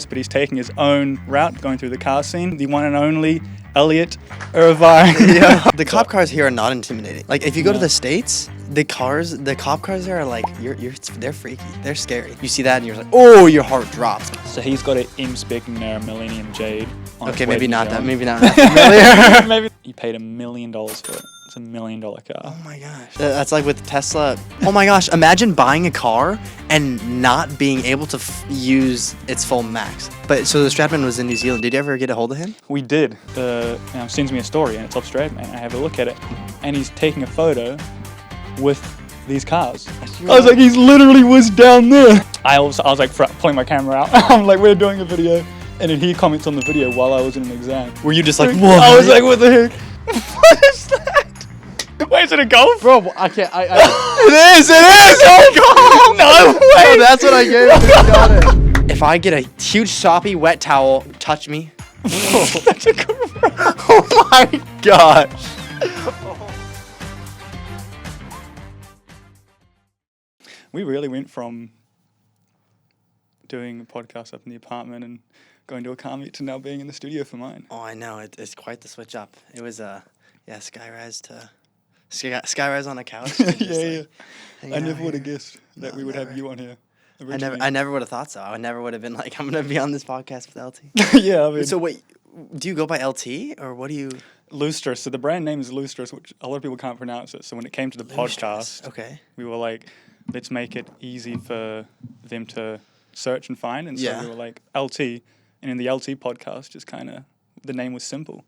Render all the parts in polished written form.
but he's taking his own route, going through the car scene. The one and only Elliott Irvine. Yeah. The cop cars here are not intimidating. Like, if you go to the States, the cop cars there are like, they're freaky. They're scary. You see that and you're like, oh, your heart drops. So he's got an M-spec Millennium Jade. Okay, maybe not that. Maybe not. Maybe he paid $1 million for it. It's $1 million car. Oh my gosh. That's like with Tesla. Oh my gosh. Imagine buying a car and not being able to use its full max. But so the Stradman was in New Zealand. Did you ever get a hold of him? We did. Sends me a story and it's off Stradman. I have a look at it and he's taking a photo with these cars. I was like, he's literally was down there. I was like pulling my camera out. I'm like, we're doing a video. And then he comments on the video while I was in an exam. Were you just like, whoa? I was like, what the heck? What is that? Wait, is it a golf? Bro, I can't. It is! Oh, no way! No, that's what I gave him. Got it. If I get a huge soppy wet towel, touch me. That's a good one. Oh my gosh. We really went from doing a podcast up in the apartment and going to a car meet to now being in the studio for mine. Oh, I know. It's quite the switch up. It was Skyrise on a couch. Yeah. I never would have guessed that we would have you on here. Originally. I never would have thought so. I never would have been like, I'm gonna be on this podcast with LT. Yeah, I mean. So wait, do you go by LT or what do you? Liustrous. So the brand name is Liustrous, which a lot of people can't pronounce it. So when it came to the podcast, okay, we were like, let's make it easy for them to search and find. And so we were like LT, and in the LT podcast, just kind of the name was simple,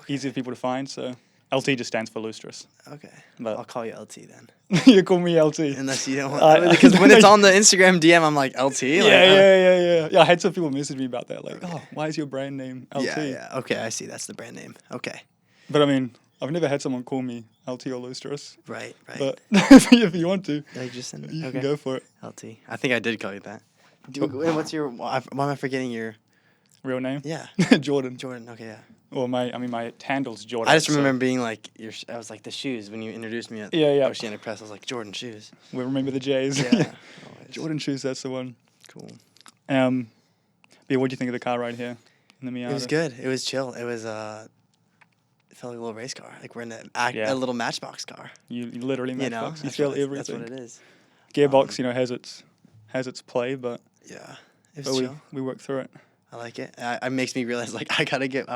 easy for people to find. So LT just stands for Liustrous. Okay, but I'll call you LT then. You call me LT. Unless you don't want, because when it's on the Instagram DM, I'm like LT. Yeah. I had some people message me about that, like, oh, why is your brand name LT? Yeah. Okay, I see. That's the brand name. Okay. But I mean, I've never had someone call me LT or Liustrous. Right. But if you want to, you can go for it. LT. I think I did call you that. And what's your? Why am I forgetting your real name? Yeah. Jordan. Okay. Yeah. Well, my handle's Jordan. I just remember being like, I was like the shoes when you introduced me at Oceanic Press. I was like, Jordan shoes. We remember the J's. Yeah. Jordan shoes. That's the one. Cool. But what do you think of the car right here in the Miata? It was good. It was chill. It was it felt like a little race car. Like we're in a little Matchbox car. You literally Matchbox. You feel everything. That's what it is. Gearbox, has its play, but yeah, it was chill. We worked through it. I like it. It makes me realize like I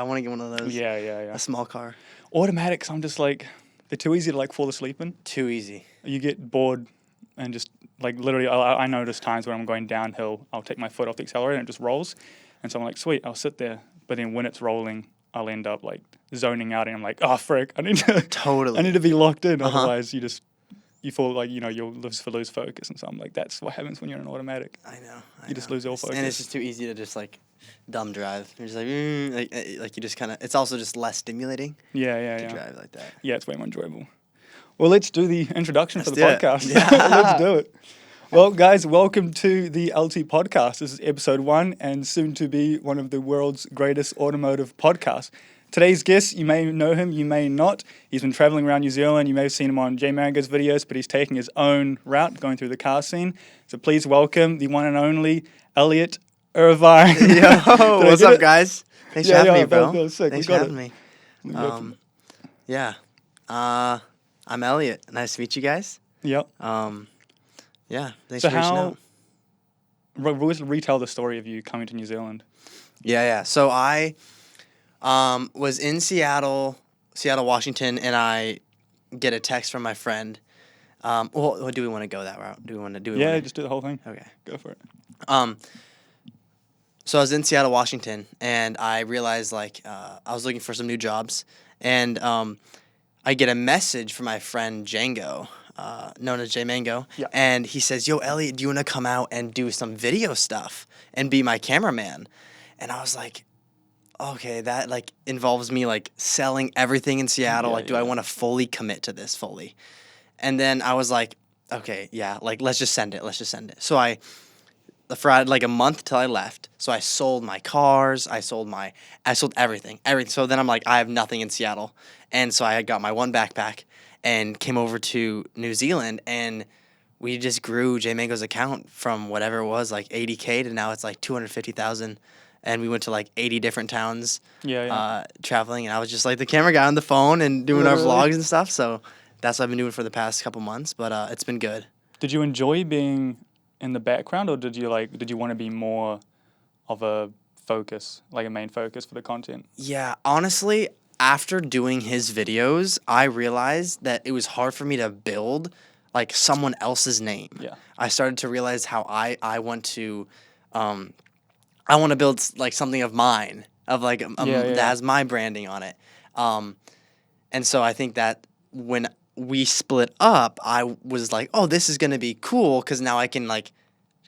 want to get one of those. Yeah. A small car. Automatics, I'm just like, they're too easy to like fall asleep in. Too easy. You get bored and just like literally, I notice times when I'm going downhill, I'll take my foot off the accelerator and it just rolls. And so I'm like, sweet, I'll sit there. But then when it's rolling, I'll end up like zoning out and I'm like, oh frick, I need to be locked in. Otherwise you feel like, you'll lose focus. And so I'm like, that's what happens when you're in an automatic. I know. You just lose all focus. And it's just too easy to just like dumb drive. You're just like you just kind of, it's also just less stimulating. Yeah. To drive like that. Yeah, it's way more enjoyable. Well, let's do the introduction for the podcast. Yeah. Let's do it. Well, guys, welcome to the LT podcast. This is episode 1 and soon to be one of the world's greatest automotive podcasts. Today's guest, you may know him, you may not. He's been traveling around New Zealand. You may have seen him on Jmango's videos, but he's taking his own route, going through the car scene. So please welcome the one and only Elliott Irvine. Yo, what's up, guys? Thanks for having me, bro. Thanks for having me. I'm Elliott. Nice to meet you guys. Yep. Yeah, thanks for reaching out. Retell the story of you coming to New Zealand. Yeah. So I was in Seattle, Washington, and I get a text from my friend. Well, do we want to go that route? Just do the whole thing. Okay. Go for it. So I was in Seattle, Washington, and I realized I was looking for some new jobs, and I get a message from my friend Jmango, known as Jmango, and he says, "Yo, Elliott, do you want to come out and do some video stuff and be my cameraman?" And I was like, okay, that like involves me like selling everything in Seattle. Do I want to fully commit to this fully? And then I was like, okay, yeah, like let's just send it. So for like a month till I left. So I sold my cars. I sold everything. So then I'm like, I have nothing in Seattle. And so I got my one backpack and came over to New Zealand and we just grew Jmango's account from whatever it was, like 80K to now it's like 250,000. And we went to like 80 different towns traveling. And I was just like the camera guy on the phone and doing our vlogs and stuff. So that's what I've been doing for the past couple months. But it's been good. Did you enjoy being in the background, or did you want to be more of a focus, like a main focus for the content? Yeah, honestly, after doing his videos, I realized that it was hard for me to build like someone else's name. Yeah. I started to realize how I want to I want to build like something of mine, of like that has my branding on it. And so I think that when we split up, I was like, oh, this is going to be cool because now I can like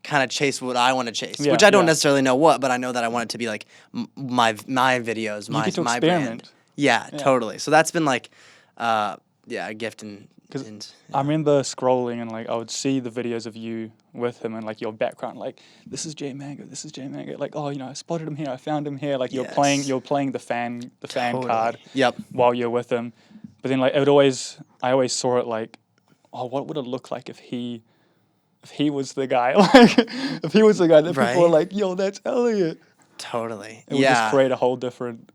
kind of chase what I want to chase, which I don't necessarily know what, but I know that I want it to be like my videos, you get to my experiment. brand. Yeah, totally. So that's been like, a gift and. I remember scrolling and like I would see the videos of you with him and like your background, like this is Jmango, like, oh, I spotted him here, I found him here, like you're playing the fan card while you're with him. But then like I always saw it like, oh, what would it look like if he was the guy, like if he was the guy that people were like, yo, that's Elliott. Totally. It would just create a whole different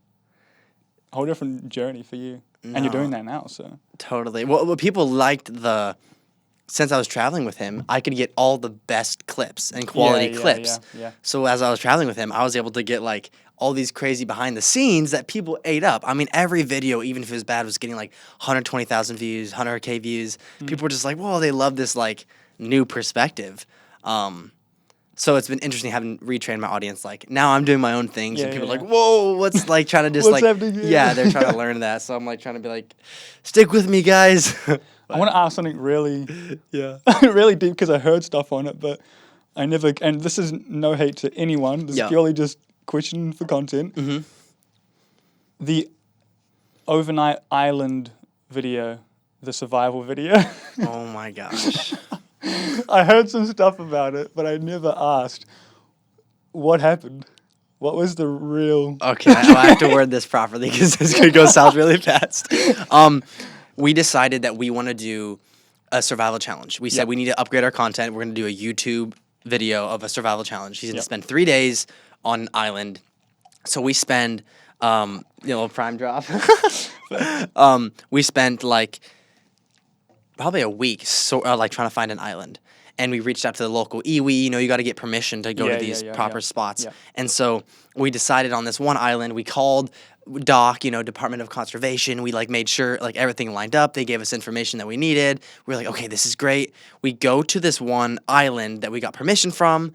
journey for you. And you're doing that now, so. Totally. Well, people liked since I was traveling with him, I could get all the best clips and quality clips. Yeah. So as I was traveling with him, I was able to get like all these crazy behind the scenes that people ate up. I mean, every video, even if it was bad, was getting like 120,000 views, 100K views. People were just like, whoa, they love this like new perspective. So it's been interesting having retrained my audience. Like now I'm doing my own things and people are like, whoa, what's like trying to just what's happening here? They're trying to learn that. So I'm like trying to be like, stick with me, guys. I want to ask something really, really deep because I heard stuff on it, but I never, and this is no hate to anyone. This is purely just question for content. Mm-hmm. The overnight island video, the survival video. Oh my gosh. I heard some stuff about it, but I never asked what happened. What was the real... Okay, I have to word this properly because this could go south really fast. We decided that we want to do a survival challenge. We said we need to upgrade our content. We're going to do a YouTube video of a survival challenge. He's going to spend 3 days on an island. So we spend, prime drop. We spent like... probably a week, like trying to find an island, and we reached out to the local iwi. You got to get permission to go to these proper spots, and so we decided on this one island. We called DOC, Department of Conservation. We like made sure like everything lined up. They gave us information that we needed. We were like, okay, this is great. We go to this one island that we got permission from.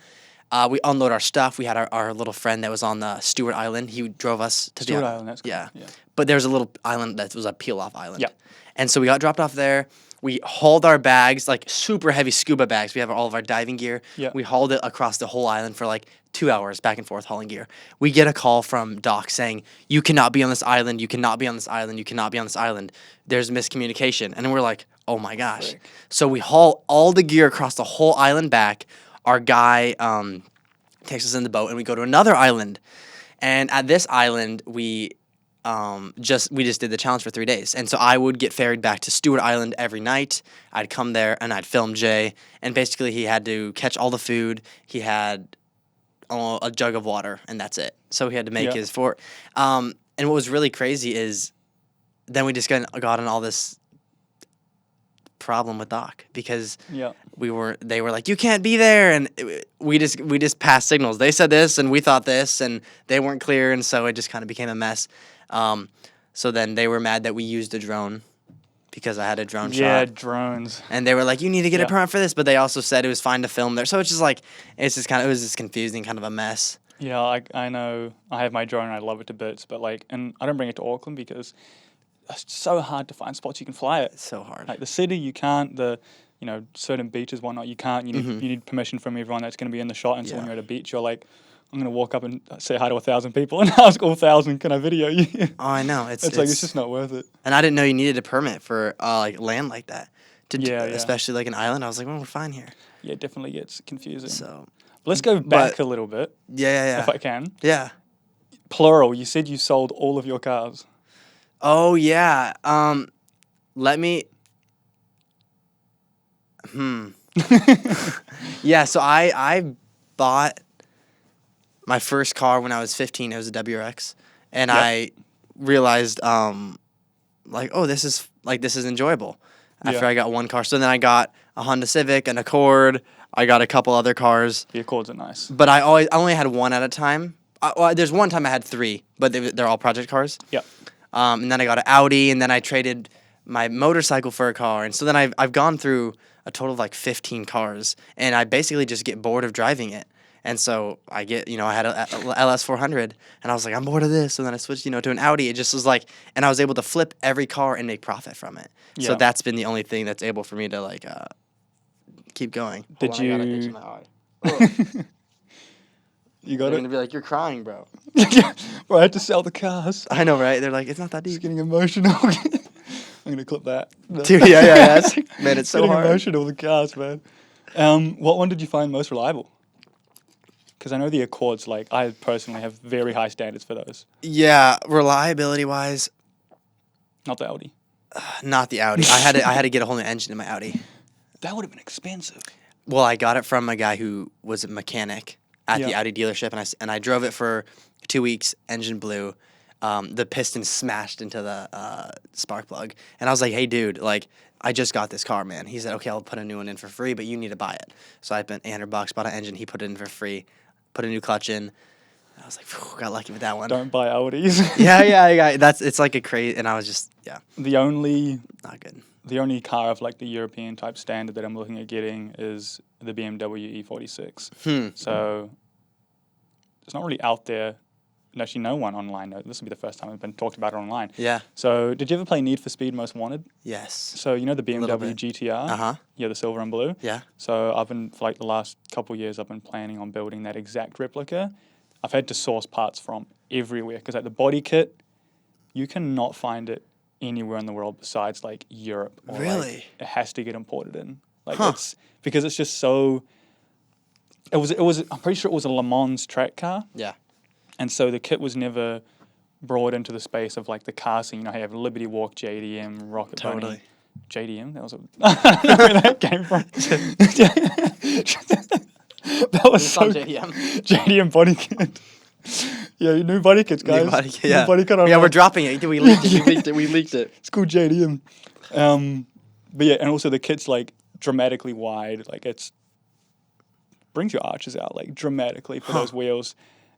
We unload our stuff. We had our little friend that was on the Stewart Island. He drove us to Stewart Island. That's cool. Yeah, but there's a little island that was a peel-off island. And so we got dropped off there. We hauled our bags, like super heavy scuba bags. We have all of our diving gear. We hauled it across the whole island for like 2 hours back and forth hauling gear. We get a call from Doc saying, you cannot be on this island. You cannot be on this island. You cannot be on this island. There's miscommunication. And we're like, oh my gosh. So we haul all the gear across the whole island back. Our guy takes us in the boat and we go to another island. And at this island, we just did the challenge for 3 days. And so I would get ferried back to Stewart Island every night. I'd come there and I'd film Jay. And basically he had to catch all the food. He had a jug of water and that's it. So he had to make his fort. And what was really crazy is then we just got in all this problem with Doc because they were like, you can't be there. And we just passed signals. They said this and we thought this and they weren't clear. And so it just kind of became a mess. So then they were mad that we used a drone because I had a drone shot. Yeah, drones. And they were like, you need to get a permit for this. But they also said it was fine to film there. So it's just like, it was just confusing, kind of a mess. Yeah, I know I have my drone and I love it to bits. But and I don't bring it to Auckland because it's so hard to find spots you can fly it. It's so hard. Like the city, you can't. Certain beaches, whatnot, you can't. You need permission from everyone that's going to be in the shot. And so when you're at a beach, you're like, I'm going to walk up and say hi to 1,000 people and ask all 1,000, can I video you? Oh, I know. It's just not worth it. And I didn't know you needed a permit for land like that. Especially like an island. I was like, well, we're fine here. Yeah, it definitely gets confusing. So, but let's go back a little bit. Yeah. If I can. Yeah. Plural. You said you sold all of your cars. Oh, yeah. Let me... Yeah, so I bought my first car when I was 15. It was a WRX, and Yep. I realized like, oh, this is enjoyable. After Yeah. I got one car, so then I got a Honda Civic, an Accord. I got a couple other cars, The Accords are nice. but I only had one at a time. Well, there's one time I had three, but they're all project cars. Yep. And then I got an Audi, and then I traded my motorcycle for a car, and so then I've gone through a total of like 15 cars, and I basically just get bored of driving it. And so I had a LS 400, and I was like, I'm bored of this. And then I switched, to an Audi. It just was like, and I was able to flip every car and make profit from it. So Yeah. that's been the only thing that's able for me to like keep going. Did Hold on, I got an itch you- in my eye. You They're got gonna it? be like, you're crying, bro. Bro, I had to sell the cars. I know, right? They're like, it's not that It's deep. getting emotional. I'm going to clip that. Dude, yeah. It's like, man, it's so getting hard. emotional, the cars, man. What one did you find most reliable? Because I know the Accords, like, I personally have very high standards for those. Yeah, reliability wise, Not the Audi. not the Audi. I had to get a whole new engine in my Audi. That would have been expensive. Well, I got it from a guy who was a mechanic at the Yeah. Audi dealership, and I drove it for 2 weeks. Engine blew, the piston smashed into the spark plug, and I was like, "Hey, dude, like, I just got this car, man." He said, "Okay, I'll put a new one in for free, but you need to buy it." So I spent $800, bought an engine. He put it in for free, put a new clutch in. I was like, "Phew, got lucky with that one." Don't buy Audis. Yeah. It's like a crazy, and I was just The only not good. car of like the European type standard that I'm looking at getting is the BMW E46. So it's not really out there. And actually, no one online knows. This will be the first time it's been talked about online. Yeah. So did you ever play Need for Speed Most Wanted? Yes. So you know the little BMW bit. GTR? Uh-huh. Yeah, the silver and blue. Yeah. So I've been, for like the last couple of years, I've been planning on building that exact replica. I've had to source parts from everywhere because like the body kit, you cannot find it anywhere in the world besides like Europe. Or, like, Really? it has to get imported in. Like Huh. it's because it's just so. It was. I'm pretty sure it was a Le Mans track car, Yeah. and so the kit was never brought into the space of like the car scene. You know, how you have Liberty Walk, JDM, Rocket Bunny. Totally. JDM. That was a. I don't know where that came from. That was It's so on JDM. JDM body kit. Yeah, new body kits, guys. New body kit, yeah. New body kit Yeah, online. we're dropping it. We leaked it. We leaked it. It's called JDM. But yeah, and also the kit's like dramatically wide. Like it's brings your arches out like dramatically for those wheels.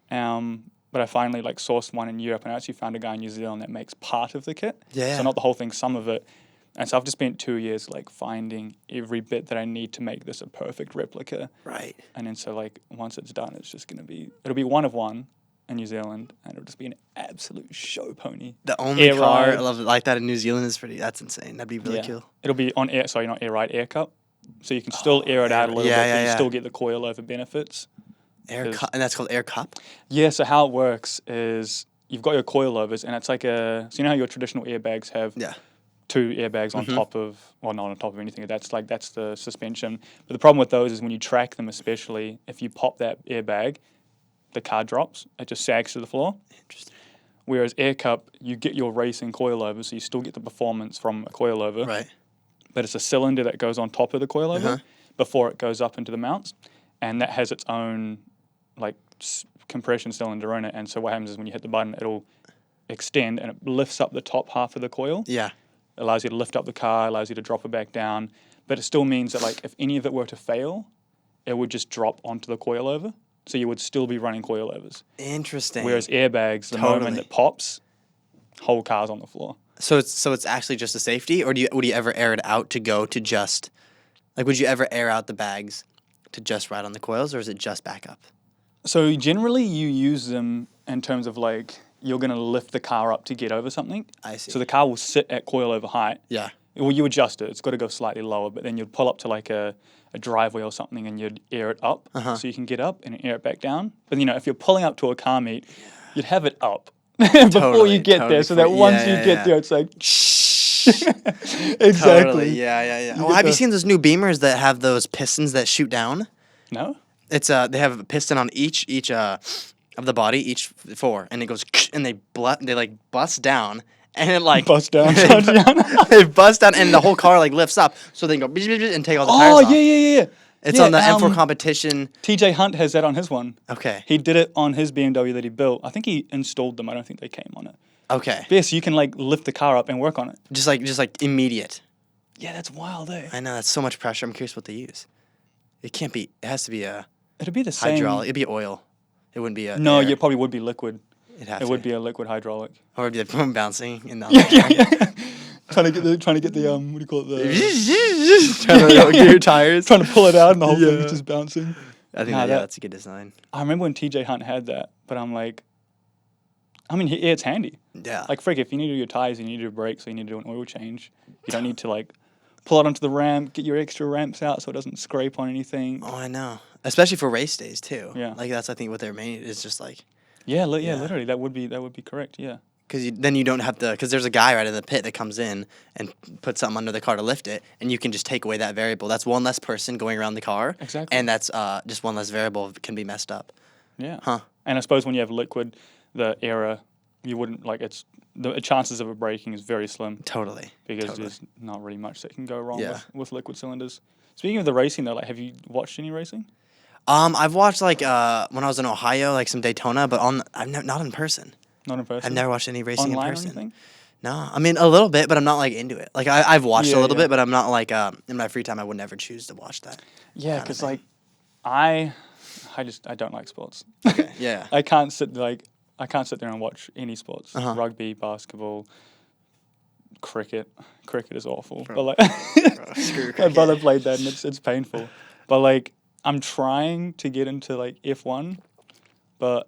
But I finally like sourced one in Europe, and I actually found a guy in New Zealand that makes part of the kit. Yeah. So not the whole thing, some of it. And so I've just spent 2 years like finding every bit that I need to make this a perfect replica. Right. And then so like once it's done, it's just it'll be one of one in New Zealand, and it'll just be an absolute show pony. The only Air car ride. I love like that in New Zealand is that's insane. That'd be really Yeah. cool. It'll be on air, sorry, not air ride, air cup. So you can still air it out a little yeah, bit, yeah, but you yeah. still get the coilover benefits. Air Is- cup, and that's called air cup. Yeah, so how it works is you've got your coilovers, and it's like so you know how your traditional airbags have Yeah. 2 airbags on top of, well, not on top of anything. That's the suspension. But the problem with those is when you track them, especially if you pop that airbag, the car drops. It just sags to the floor. Interesting. Whereas air cup, you get your racing coilover, so you still get the performance from a coilover. Right. But it's a cylinder that goes on top of the coilover Uh-huh. before it goes up into the mounts, and that has its own like compression cylinder in it. And so what happens is when you hit the button, it'll extend and it lifts up the top half of the coil. Yeah. Allows you to lift up the car, allows you to drop it back down. But it still means that like if any of it were to fail, it would just drop onto the coilover. So you would still be running coilovers. Interesting. Whereas airbags, the Totally. moment it pops, whole car's on the floor. So it's actually just a safety, or would you ever air it out to go to just like would you ever air out the bags to just ride on the coils, or is it just backup? So generally you use them in terms of like you're going to lift the car up to get over something. I see. So the car will sit at coilover height. Yeah. Well, you adjust it. It's got to go slightly lower, but then you'd pull up to like a driveway or something and you'd air it up so you can get up and air it back down. But, you know, if you're pulling up to a car meet, you'd have it up before you get there so that once you get there, it's like, exactly. Totally. Yeah. You Oh, get have you the- seen those new Beamers that have those pistons that shoot down? No? It's they have a piston on each of the body, each 4, and it goes and they like bust down, and it like Bust down. it busts down, and the whole car like lifts up, so they can go and take all the tires Oh off. yeah. It's Yeah, on the M4 competition. TJ Hunt has that on his one. Okay. He did it on his BMW that he built. I think he installed them. I don't think they came on it. Okay. But yeah, so you can like lift the car up and work on it. Just like immediate. Yeah, that's wild, eh? I know, that's so much pressure. I'm curious what they use. It can't be. It has to be a It'd be the same. hydraulic. It'd be oil. It wouldn't be a. No, air. it probably would be liquid. It would be a liquid hydraulic. Or it'd be like bouncing in the. Yeah. trying to get the what do you call it? trying to get your tires. Trying to pull it out, and the whole thing is just bouncing. I think that's a good design. I remember when TJ Hunt had that, but I'm like, I mean, it's handy. Yeah. Like, frick, if you need to do your tires, you need to do a brake, so you need to do an oil change. You don't need to like pull it onto the ramp, get your extra ramps out so it doesn't scrape on anything. Oh, I know. Especially for race days too. Yeah. Like that's I think what they're made is just like. Yeah, literally, that would be correct. Yeah. Because then you don't have to, because there's a guy right in the pit that comes in and puts something under the car to lift it, and you can just take away that variable. That's one less person going around the car. Exactly. And that's just one less variable that can be messed up. Yeah. Huh. And I suppose when you have liquid, the error, you wouldn't, like, the chances of it breaking is very slim. Totally. Because there's not really much that can go wrong Yeah. with liquid cylinders. Speaking of the racing, though, like, have you watched any racing? I've watched, like, when I was in Ohio, like, some Daytona, but not in person. Not in person? I've never watched any racing Online in person. Or anything? No, I mean a little bit, but I'm not like into it. Like I've watched a little Yeah. bit, but I'm not like in my free time I would never choose to watch that. Yeah, because like I don't like sports. Okay. Yeah. I can't sit there and watch any sports. Uh-huh. Rugby, basketball, cricket. Cricket is awful. Bro. But like Screw my cricket. brother played that and it's painful. But like I'm trying to get into like F1, but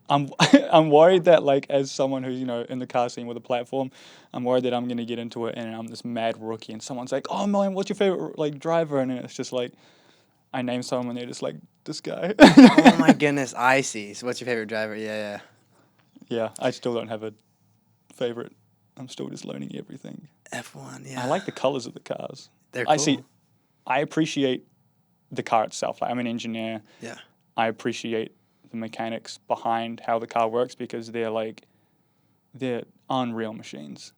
I'm worried that like as someone who's in the car scene with a platform, I'm worried that I'm gonna get into it and I'm this mad rookie and someone's like, oh man, what's your favorite like driver? And then it's just like I name someone and they're just like this guy. Oh my goodness, I see. So what's your favorite driver? Yeah. Yeah, I still don't have a favorite. I'm still just learning everything. F1, yeah. I like the colors of the cars. They're cool. I appreciate the car itself. Like, I'm an engineer. Yeah. I appreciate the mechanics behind how the car works because they're unreal machines.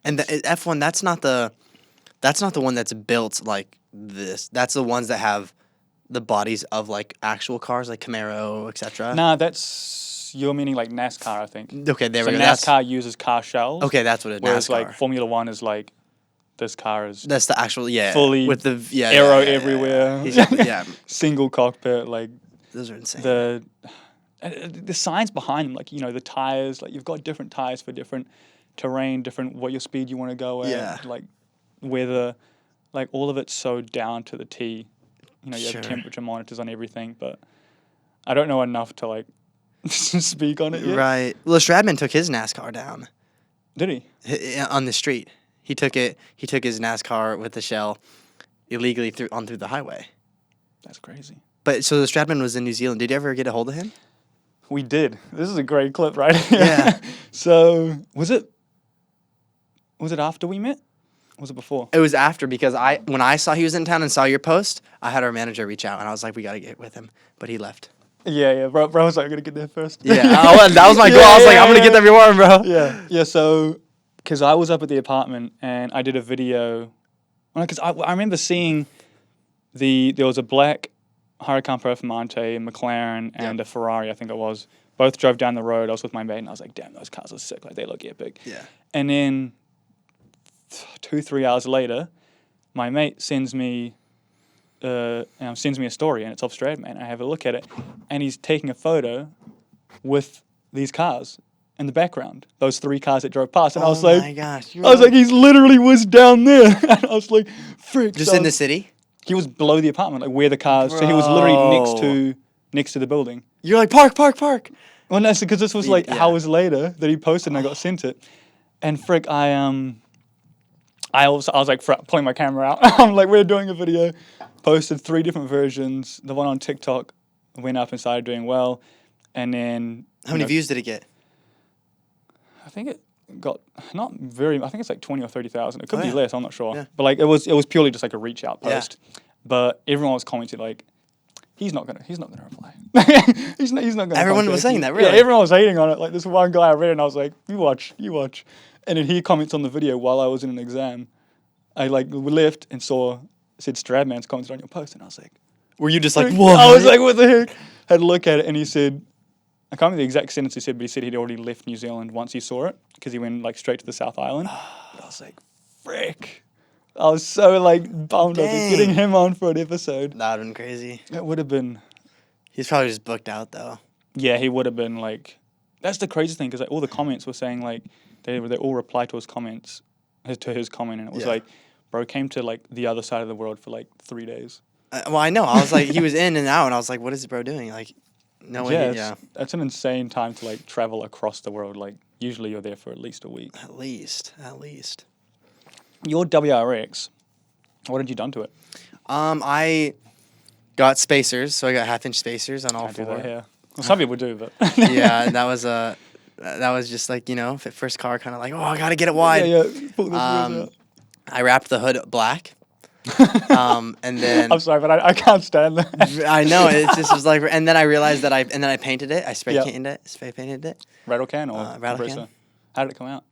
And the F1, that's not the one that's built like this. That's the ones that have the bodies of like actual cars, like Camaro, etc. Nah, you're meaning like NASCAR, I think. Okay, there So we go. NASCAR uses car shells. Okay, that's what it is. Whereas NASCAR. like Formula One is like this car is That's the actual fully with the aero everywhere. Yeah. Single cockpit, like Those are insane. the science behind them, like the tires, like you've got different tires for different terrain, different what your speed you want to go at, Yeah. like weather, like all of it's so down to the T. You Sure. have temperature monitors on everything, but I don't know enough to like speak on it yet. Right. Well, Stradman took his NASCAR down Did he? on the street. He took his NASCAR with the shell illegally through the highway. That's crazy. But so the Stradman was in New Zealand. Did you ever get a hold of him? We did. This is a great clip, right? here. Yeah. So was it after we met? Was it before? It was after because when I saw he was in town and saw your post, I had our manager reach out and I was like, we gotta get with him, but he left. Yeah, bro was like, I'm gonna get there first. Yeah, that was my goal. I was like, I'm gonna get there before him, bro. Yeah. So, because I was up at the apartment and I did a video, because I remember seeing there was a black Huracan Performante, a McLaren, and a Ferrari, I think it was. Both drove down the road. I was with my mate and I was like, damn, those cars are sick. Like they look epic. Yeah. And then 2-3 hours later, my mate sends me a story and it's of Stradman. And I have a look at it and he's taking a photo with these cars in the background. Those 3 cars that drove past. And I was like, oh my gosh. he's literally was down there. And I was like, frick. Just in the city? He was below the apartment, like where the cars. So he was literally next to the building. You're like, park. Well, no, because this was like hours later that he posted and I got sent it. And frick, I was like pulling my camera out. I'm like, we're doing a video. Posted 3 different versions. The one on TikTok went up and started doing well. And then How many views did it get? I think it got I think it's like 20 or 30,000. It could be yeah. less, I'm not sure. Yeah. But like it was purely just like a reach out post. But everyone was commenting like, he's not gonna reply. he's not gonna. Everyone was saying that, really? Yeah, everyone was hating on it. Like this one guy I read, and I was like, you watch. And then he comments on the video while I was in an exam. I like left and said Stradman's commented on your post, and I was like, were you just like, what? I was like, what the heck? Had a look at it, and he said, I can't remember the exact sentence he said, but he said he'd already left New Zealand once he saw it because he went like straight to the South Island. But I was like, frick. I was so like bummed up getting him on for an episode. That would have been crazy. It would have been. He's probably just booked out though. Yeah, he would have been like. That's the crazy thing because like all the comments were saying like they all reply to his comments, to his comment, and it was like, bro came to like the other side of the world for like 3 days. Well, I know. I was like, he was in and out, and I was like, what is this bro doing? Like, no way. Yeah, that's an insane time to like travel across the world. Like usually you're there for at least a week. At least. Your WRX, what had you done to it? I got spacers, so I got 1/2-inch spacers on all four. Do that here. Well, some people do, but yeah, that was just like, you know, first car, kind of like, oh, I gotta get it wide. Yeah. Pull this wheels out. I wrapped the hood black. And then I'm sorry, but I can't stand that. I know, it just was like, and then I realized that I painted it. I spray painted it. Rattle can or rattle can. How did it come out?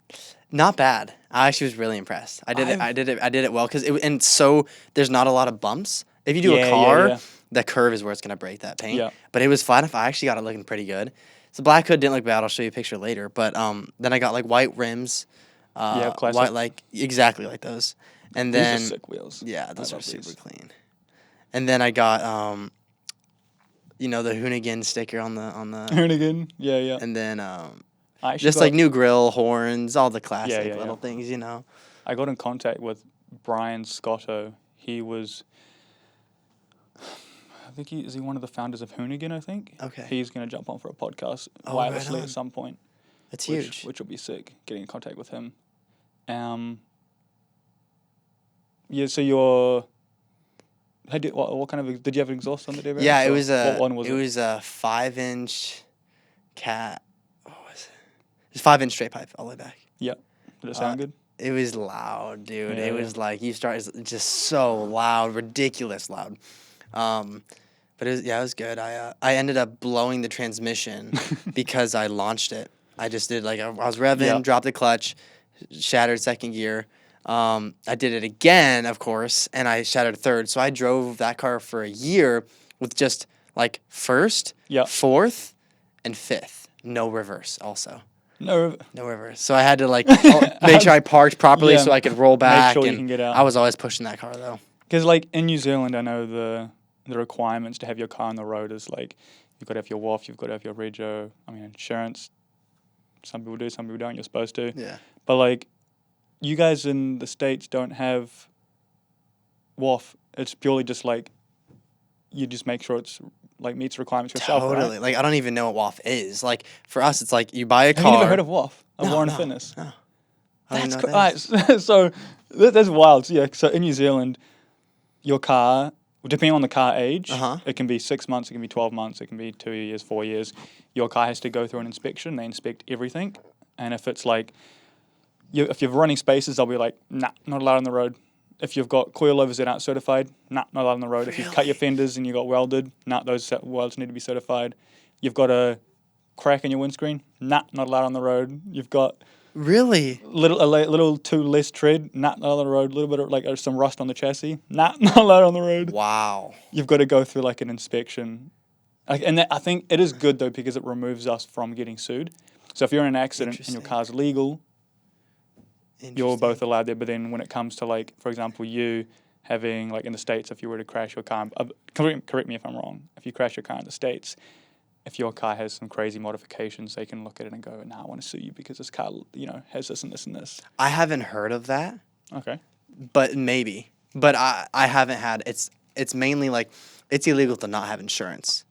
Not bad. I actually was really impressed. I did it well because so there's not a lot of bumps. If you do a car, the curve is where it's gonna break that paint. Yeah. But it was fine. If I actually got it looking pretty good. So black hood didn't look bad. I'll show you a picture later. But then I got like white rims. Classic. White, like exactly like those. And then these are sick wheels. Yeah, those are super clean. And then I got the Hoonigan sticker on the Hoonigan, yeah. And then just like new grill, horns, all the classic little things, you know. I got in contact with Brian Scotto. He was, I think is he one of the founders of Hoonigan, I think. Okay. He's going to jump on for a podcast wirelessly at some point. That's huge. Which will be sick, getting in contact with him. Yeah, so what kind of, did you have an exhaust on the DBX? Yeah, it was what one was it? It was a 5-inch cat. What was it? It was 5-inch straight pipe all the way back. Yeah. Did it sound good? It was loud, dude. Yeah, it was like it's just so loud, ridiculous loud. But it was good. I ended up blowing the transmission because I launched it. I just did I was revving, dropped the clutch, shattered second gear. I did it again, of course, and I shattered third. So I drove that car for a year with just like first, fourth, and fifth. No reverse also. No reverse. So I had to make sure I parked properly so I could roll back. Make sure you can get out. I was always pushing that car though. Because in New Zealand, I know the requirements to have your car on the road is you've got to have your WOF, you've got to have your rego, insurance. Some people do, some people don't. You're supposed to. Yeah. But you guys in the States don't have WOF. It's purely just you just make sure it's meets requirements yourself. Totally. Right? I don't even know what WOF is. For us, it's you buy a car. Have you never heard of WOF? Warren Fitness. No. That's cool. So that's wild. So, yeah. So in New Zealand, your car, depending on the car age, it can be 6 months, it can be 12 months, it can be 2 years, 4 years. Your car has to go through an inspection. They inspect everything, and if it's if you're running spaces, they'll be nah, not allowed on the road. If you've got coilovers that aren't certified, nah, not allowed on the road. Really? If you've cut your fenders and you got welded, nah, those welds need to be certified. You've got a crack in your windscreen, nah, not allowed on the road. You've got really a little too less tread, nah, not on the road. A little bit of some rust on the chassis, nah, not allowed on the road. Wow. You've got to go through an inspection. And I think it is good though because it removes us from getting sued. So if you're in an accident and your car's legal, you're both allowed there. But then when it comes to for example, you having in the States, if you were to crash your car, correct me if I'm wrong. If you crash your car in the States, if your car has some crazy modifications, they can look at it and go, "Nah, I want to sue you because this car, has this and this and this." I haven't heard of that. Okay. But maybe. But I haven't had. It's mainly it's illegal to not have insurance.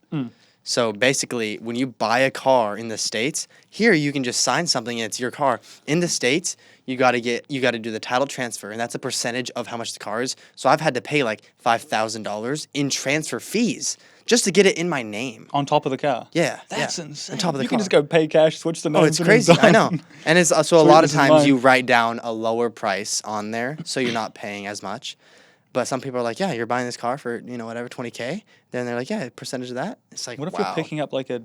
So basically, when you buy a car in the States, here you can just sign something and it's your car. In the States, you got to do the title transfer, and that's a percentage of how much the car is. So I've had to pay $5,000 in transfer fees just to get it in my name. On top of the car? Yeah. That's insane. On top of the car. You can just go pay cash, switch the name. Oh, it's crazy. I know. And it's so a lot of times you write down a lower price on there, so you're not paying as much. But some people are like, yeah, you're buying this car for, whatever, $20K. Then they're like, yeah, a percentage of that. It's like, What if wow. you're picking up like a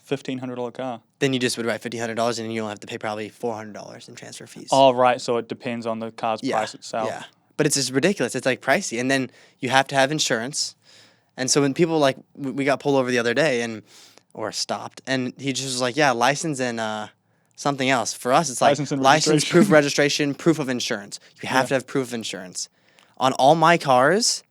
$1,500 car? Then you just would write $1,500 and you don't have to pay probably $400 in transfer fees. Oh, right. So it depends on the car's price itself. Yeah. But it's just ridiculous. It's like pricey. And then you have to have insurance. And so when people like, we got pulled over the other day or stopped, and he just was like, yeah, license and something else. For us, it's like license, proof of registration, proof of insurance. You have to have proof of insurance. On all my cars,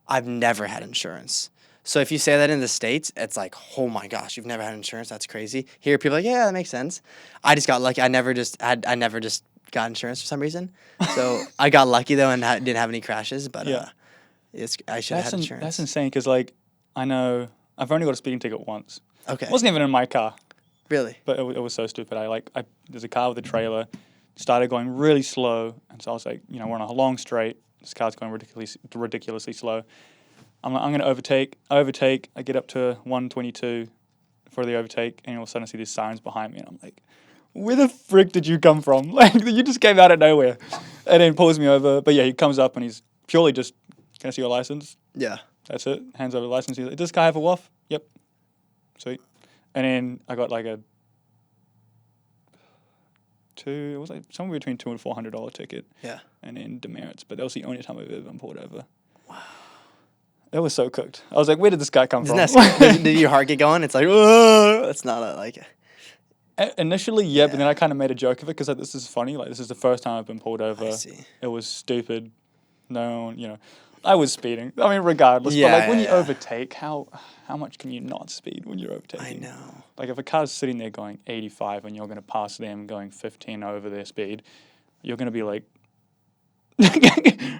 I've never had insurance. So if you say that in the States, it's like, oh my gosh, you've never had insurance? That's crazy. Here, people are like, yeah, that makes sense. I just got lucky. I never just got insurance for some reason. So I got lucky though and didn't have any crashes. But I should have had insurance. That's insane because like I know I've only got a speeding ticket once. Okay. It wasn't even in my car. Really? But it was so stupid. There's a car with a trailer, started going really slow, and so I was like, we're on a long straight. This car's going ridiculously slow. I'm going to overtake. I overtake. I get up to 122 for the overtake, and all of a sudden I see these sirens behind me, and I'm like, where the frick did you come from? Like, you just came out of nowhere. And then pulls me over. But yeah, he comes up and he's purely just, can I see your license? Yeah. That's it. Hands over the license. He's like, does this guy have a WAF? Yep. Sweet. And then I got like it was like somewhere between $200 and $400 ticket. Yeah. And then demerits. But that was the only time I've ever been pulled over. Wow. It was so cooked. I was like, where did this guy come from? Did your heart get going? It's like, oh, it's not Initially, yeah, but then I kind of made a joke of it because like, this is funny. Like, this is the first time I've been pulled over. I see. It was stupid. No, I was speeding. I mean, regardless. But like when you overtake, how much can you not speed when you're overtaking? I know. Like if a car's sitting there going 85 and you're going to pass them going 15 over their speed, you're going to be like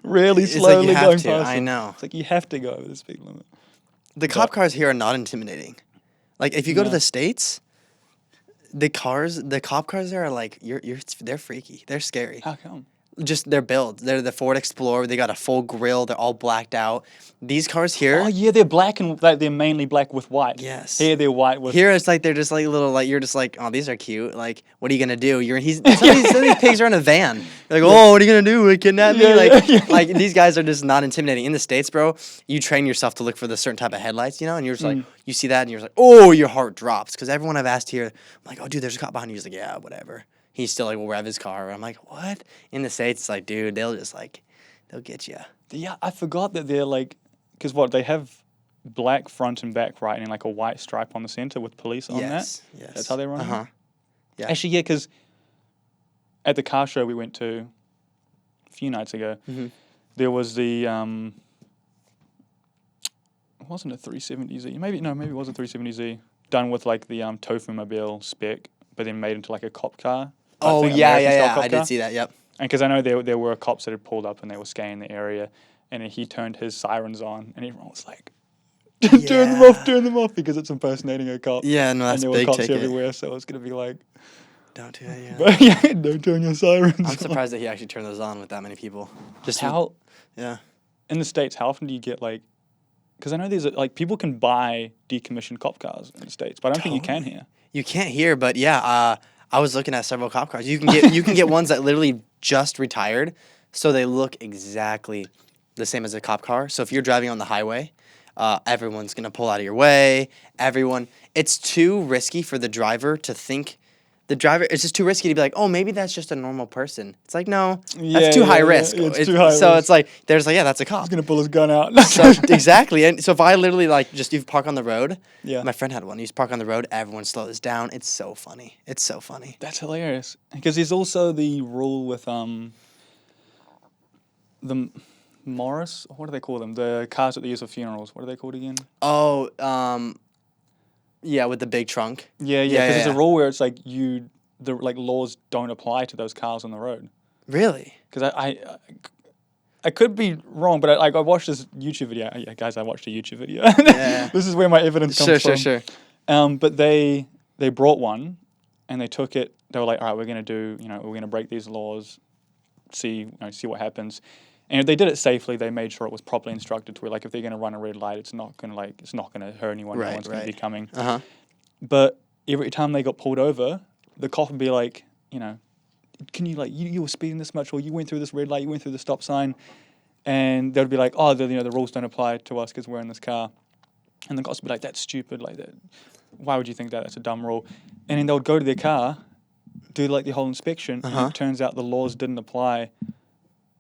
really slowly going past them. I know. It's like you have to go over the speed limit. The cop cars here are not intimidating. Like if you go to the States, the cop cars there are like they're freaky. They're scary. How come? Just their build. They're the Ford Explorer. They got a full grill. They're all blacked out. These cars here. Oh yeah, they're black and like they're mainly black with white. Yes. Here they're white with. Here it's like they're just like little like you're just like, oh, these are cute. Like what are you gonna do? Some of these pigs are in a van. They're like, oh, what are you gonna do? Kidnap me? Like these guys are just not intimidating. In the States, bro, you train yourself to look for the certain type of headlights, and you're just like you see that and you're like, oh, your heart drops because everyone I've asked here, I'm like, oh, dude, there's a cop behind you. He's like, yeah, whatever. He's still like, will rev his car. I'm like, what? In the States, it's like, dude, they'll get you. Yeah, I forgot that they're like, because they have black front and back, right, and like a white stripe on the center with police on that. Yes. That's how they run. Uh-huh. Yeah. Actually, yeah, because at the car show we went to a few nights ago, there was the wasn't a 370Z? Maybe it was a 370Z done with like the Tofu Mobile spec, but then made into like a cop car. Oh, yeah. I did see that, yep. And because I know there were cops that had pulled up and they were scanning the area, and then he turned his sirens on, and everyone was like, turn them off, because it's impersonating a cop. Yeah, no, that's big ticket. And there were cops everywhere, so it's going to be like... Don't do that, yeah. Don't turn your sirens on. I'm surprised that he actually turned those on with that many people. Yeah. In the States, how often do you get like... Because I know there's like people can buy decommissioned cop cars in the States, but I don't think you can here. You can't here, but yeah, I was looking at several cop cars. You can get ones that literally just retired, so they look exactly the same as a cop car. So if you're driving on the highway, everyone's gonna pull out of your way. It's too risky for the driver to think. It's just too risky to be like, oh, maybe that's just a normal person. It's like, no, that's too high risk. It's too high risk. So it's like, that's a cop. He's going to pull his gun out. Exactly. And so if I literally you park on the road, yeah. My friend had one. You just park on the road, everyone slows down. It's so funny. That's hilarious. Because there's also the rule with the Morris, what do they call them? The cars that they use for funerals. What are they called again? Oh, yeah, with the big trunk. Yeah. Because there's a rule where it's like the laws don't apply to those cars on the road. Really? Because I could be wrong, but I watched this YouTube video. Yeah, guys, I watched a YouTube video. Yeah. This is where my evidence comes from. Sure. But they brought one, and they took it. They were like, all right, we're going to we're going to break these laws, see what happens. And if they did it safely, they made sure it was properly instructed to where, like, if they're going to run a red light, it's not going to hurt anyone. Right, no one's going to be coming. Uh-huh. But every time they got pulled over, the cop would be like, can you you were speeding this much, or you went through this red light, you went through the stop sign. and they'd be like, oh, the rules don't apply to us because we're in this car. And the cops would be like, that's stupid. Like, that. Why would you think that? That's a dumb rule. And then they would go to their car, do like the whole inspection, and it turns out the laws didn't apply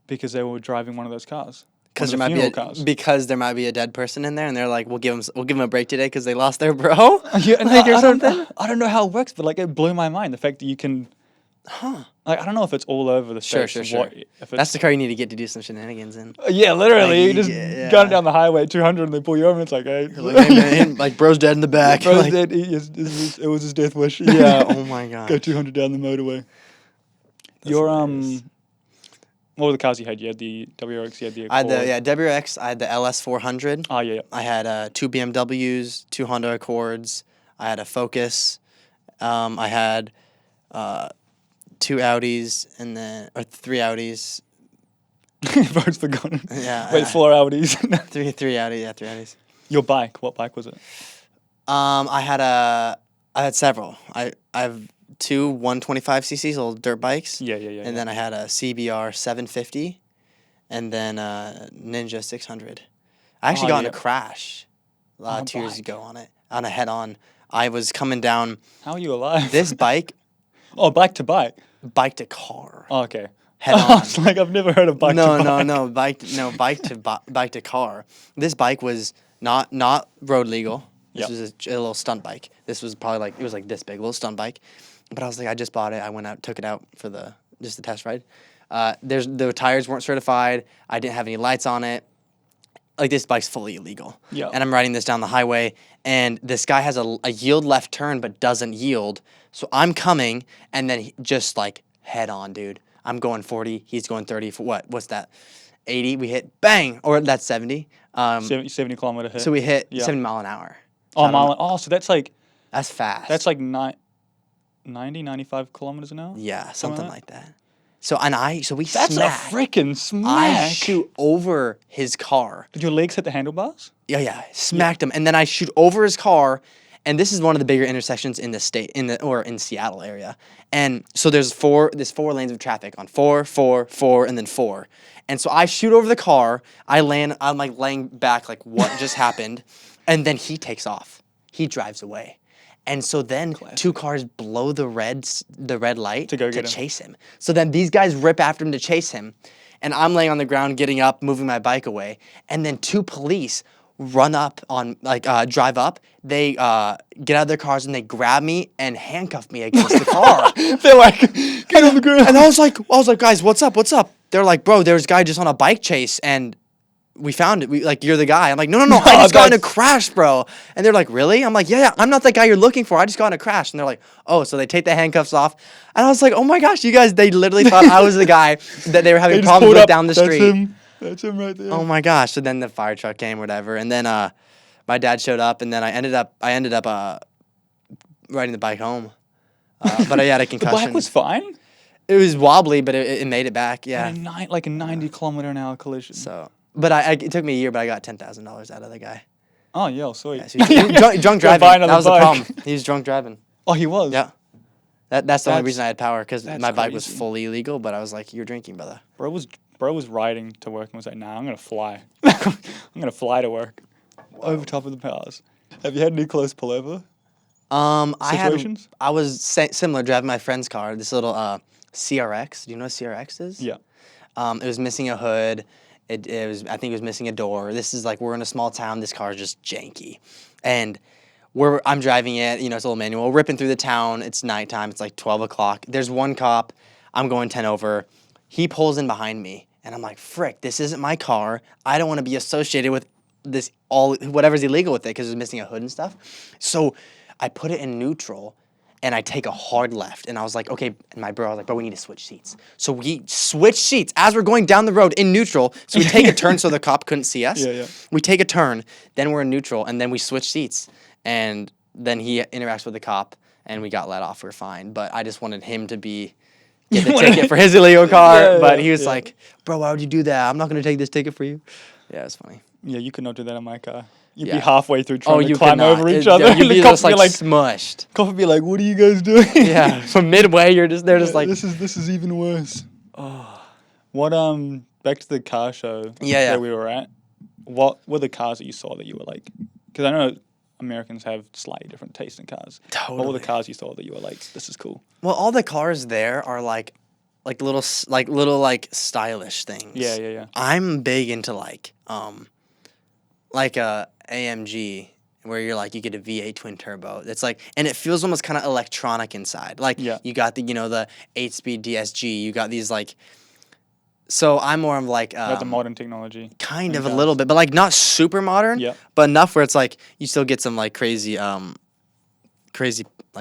because they were driving one of those cars. Because there might be a dead person in there, and they're like, we'll give them a break today because they lost their bro. Yeah, and like, or something. I don't know how it works, but like it blew my mind the fact that you can. Like, I don't know if it's all over the States. Sure. That's the car you need to get to do some shenanigans in. Yeah, literally. You just gun down the highway at 200 and they pull you over and it's like, hey. Like, hey man, like, bro's dead in the back. Bro's dead. It was his death wish. Yeah, oh my god. Go 200 down the motorway. Hilarious. What were the cars you had? You had the WRX, you had the Accord. I had the WRX, I had the LS400. Oh, yeah. I had 2 BMWs, 2 Honda Accords. I had a Focus. I had 2 Audis or 3 Audis. Bro's forgotten. Yeah. Wait, 4 Audis. 3 Audis, yeah, 3 Audis. Your bike, what bike was it? I had several. I have 2 125cc little dirt bikes. Yeah. And then I had a CBR 750 and then a Ninja 600. I actually got in a crash 2 years ago on a head-on. I was coming down. How are you alive? This bike. Oh, bike to bike. Bike to car. Oh, okay. Head on. It's like I've never heard of bike to bike. Bike to car. This bike was not road legal. This was a little stunt bike. This was probably it was like this big, little stunt bike. But I was like, I just bought it. I went out, took it out for just the test ride. The tires weren't certified. I didn't have any lights on it. Like, this bike's fully illegal. Yeah. And I'm riding this down the highway, and this guy has a yield left turn but doesn't yield. So I'm coming, and then just like head on, dude. I'm going 40. He's going 30. For what? What's that? 80. We hit bang, or that's 70. 70 kilometer hit. So we hit 70 mile an hour. So so that's like. That's fast. That's like 90, 95 kilometers an hour. Yeah, something like that. So we That's smacked. a freaking smack. I shoot over his car. Did your legs hit the handlebars? Yeah. Smacked him, and then I shoot over his car. And this is one of the bigger intersections in the state, in Seattle area. And so there's 4 lanes of traffic on 4, 4, 4, and then 4. And so I shoot over the car. I'm like laying back, like, what just happened? And then he takes off. He drives away. And so then 2 cars blow the red light to chase him. So then these guys rip after him to chase him. And I'm laying on the ground, getting up, moving my bike away. And then 2 police run up drive up. They get out of their cars and they grab me and handcuff me against the car. They're like, get on the ground. And I was like, guys, what's up? They're like, bro, there's a guy just on a bike chase and we found it. You're the guy. I'm like, no, I just got in a crash, bro. And they're like, really? I'm like, yeah, I'm not that guy you're looking for. I just got in a crash. And they're like, oh, so they take the handcuffs off. And I was like, oh my gosh, you guys, they literally thought I was the guy that they were having problems with down the street. That's him right there. Oh my gosh. So then the fire truck came, whatever. And then my dad showed up, and then I ended up riding the bike home. But I had a concussion. The bike was fine? It was wobbly, but it made it back, yeah. Like a 90 kilometer an hour collision. So, but it took me a year, but I got $10,000 out of the guy. Oh, yeah, sweet. Yeah, so he was drunk driving. That was the problem. He was drunk driving. Oh, he was? Yeah. That's the only reason I had power, because my bike was fully illegal, but I was like, you're drinking, brother. Bro was riding to work and was like, nah, I'm going to fly. I'm going to fly to work. Whoa. Over top of the powers. Have you had any close pullover situations? I was similar, driving my friend's car, this little CRX. Do you know what CRX is? Yeah. It was missing a hood. I think it was missing a door. This is we're in a small town. This car is just janky. And I'm driving it, it's a little manual, ripping through the town. It's nighttime. It's like 12 o'clock. There's one cop. I'm going 10 over. He pulls in behind me, and I'm like, frick, this isn't my car. I don't want to be associated with this, whatever's illegal with it, because it's missing a hood and stuff. So I put it in neutral, and I take a hard left. And I was like, okay, and my bro was like, bro, we need to switch seats. So we switch seats as we're going down the road in neutral. So we take a turn so the cop couldn't see us. Yeah. We take a turn, then we're in neutral, and then we switch seats. And then he interacts with the cop, and we got let off. We're fine. But I just wanted him to get the ticket for his illegal car. But he was like, bro, why would you do that? I'm not going to take this ticket for you. Yeah, it's funny. Yeah, you could not do that in my car. You'd be halfway through trying to climb over each other. You'd be just like smushed. Cop would be like, what are you guys doing? Yeah, from midway, they're just like. This is even worse. Oh. What back to the car show Yeah. that we were at. What were the cars that you saw that you were like? Because I know Americans have slightly different taste in cars. Totally. What were the cars you saw that you were like, this is cool? Well, all the cars there are like little stylish things. Yeah. I'm big into like a AMG where you're like you get a V8 twin turbo. It's like, and it feels almost kind of electronic inside. Like you got the the 8-speed DSG. You got these like. So I'm more of like the modern technology. Kind of a little bit, but like not super modern. Yeah. But enough where it's like you still get some like crazy like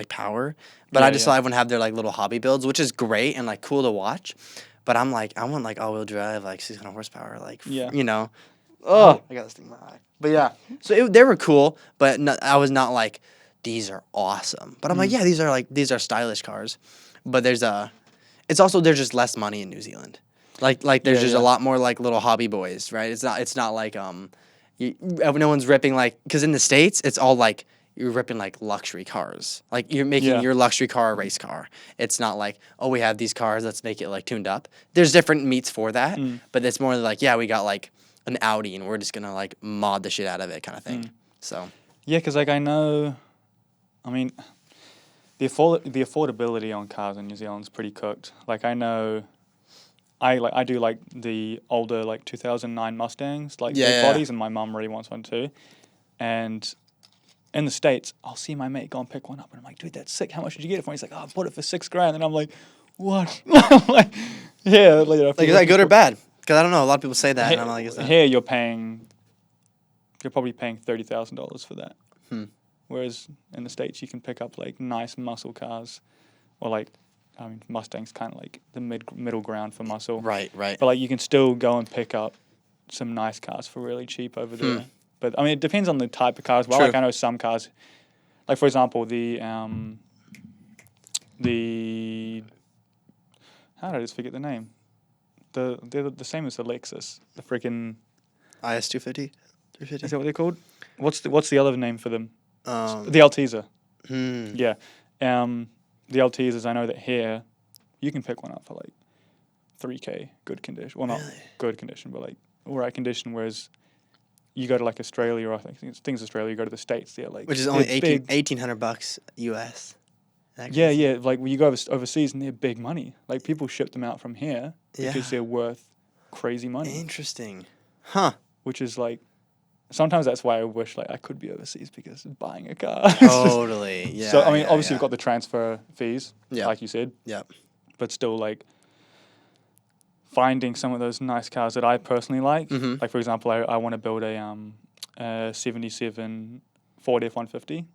power. But I just saw everyone have their like little hobby builds, which is great and like cool to watch. But I'm like, I want like all-wheel drive, like 600 horsepower, like Oh, I got this thing in my eye. But yeah, so they were cool, but I was not like, these are awesome. But I'm like, yeah, these are stylish cars. But it's also there's just less money in New Zealand. Like there's just a lot more like little hobby boys, right? It's not like no one's ripping like, because in the States it's all like you're ripping like luxury cars, like you're making your luxury car a race car. It's not like, oh, we have these cars, let's make it like tuned up. There's different meats for that, but it's more like, yeah, we got like an Audi and we're just gonna like mod the shit out of it kind of thing. So yeah, because like I know, I mean, the affordability on cars in New Zealand is pretty cooked. Like I know. I do like the older like 2009 Mustangs, like big bodies, and my mum really wants one too. And in the States, I'll see my mate go and pick one up, and I'm like, dude, that's sick. How much did you get it for? And he's like, oh, I bought it for $6,000, and I'm like, what? Like, yeah, like is that good or bad? Because I don't know. A lot of people say that, and I'm like, is that here you're probably paying $30,000 for that. Whereas in the States, you can pick up like nice muscle cars, or like. I mean, Mustang's kind of like the middle ground for muscle. Right. But like you can still go and pick up some nice cars for really cheap over there. But I mean, it depends on the type of car as well. True. Like I know some cars, like for example, the how did I just forget the name? They're the same as the Lexus. The freaking IS250, 350. Is that what they're called? What's the other name for them? The Alteza. Yeah. The Altezas, I know that here, you can pick one up for like $3,000, good condition. Well, not good condition, but like all right condition. Whereas you go to like Australia, or I think it's Australia, you go to the States, they're like, which is only $1,800 US. Yeah. Like when you go overseas, and they're big money. Like people ship them out from here because they're worth crazy money. Interesting, huh? Which is like. Sometimes that's why I wish like I could be overseas, because buying a car. Totally, yeah. So I mean, obviously we've got the transfer fees, like you said. Yeah. But still, like finding some of those nice cars that I personally like. Like for example, I want to build a 77 Ford F-150.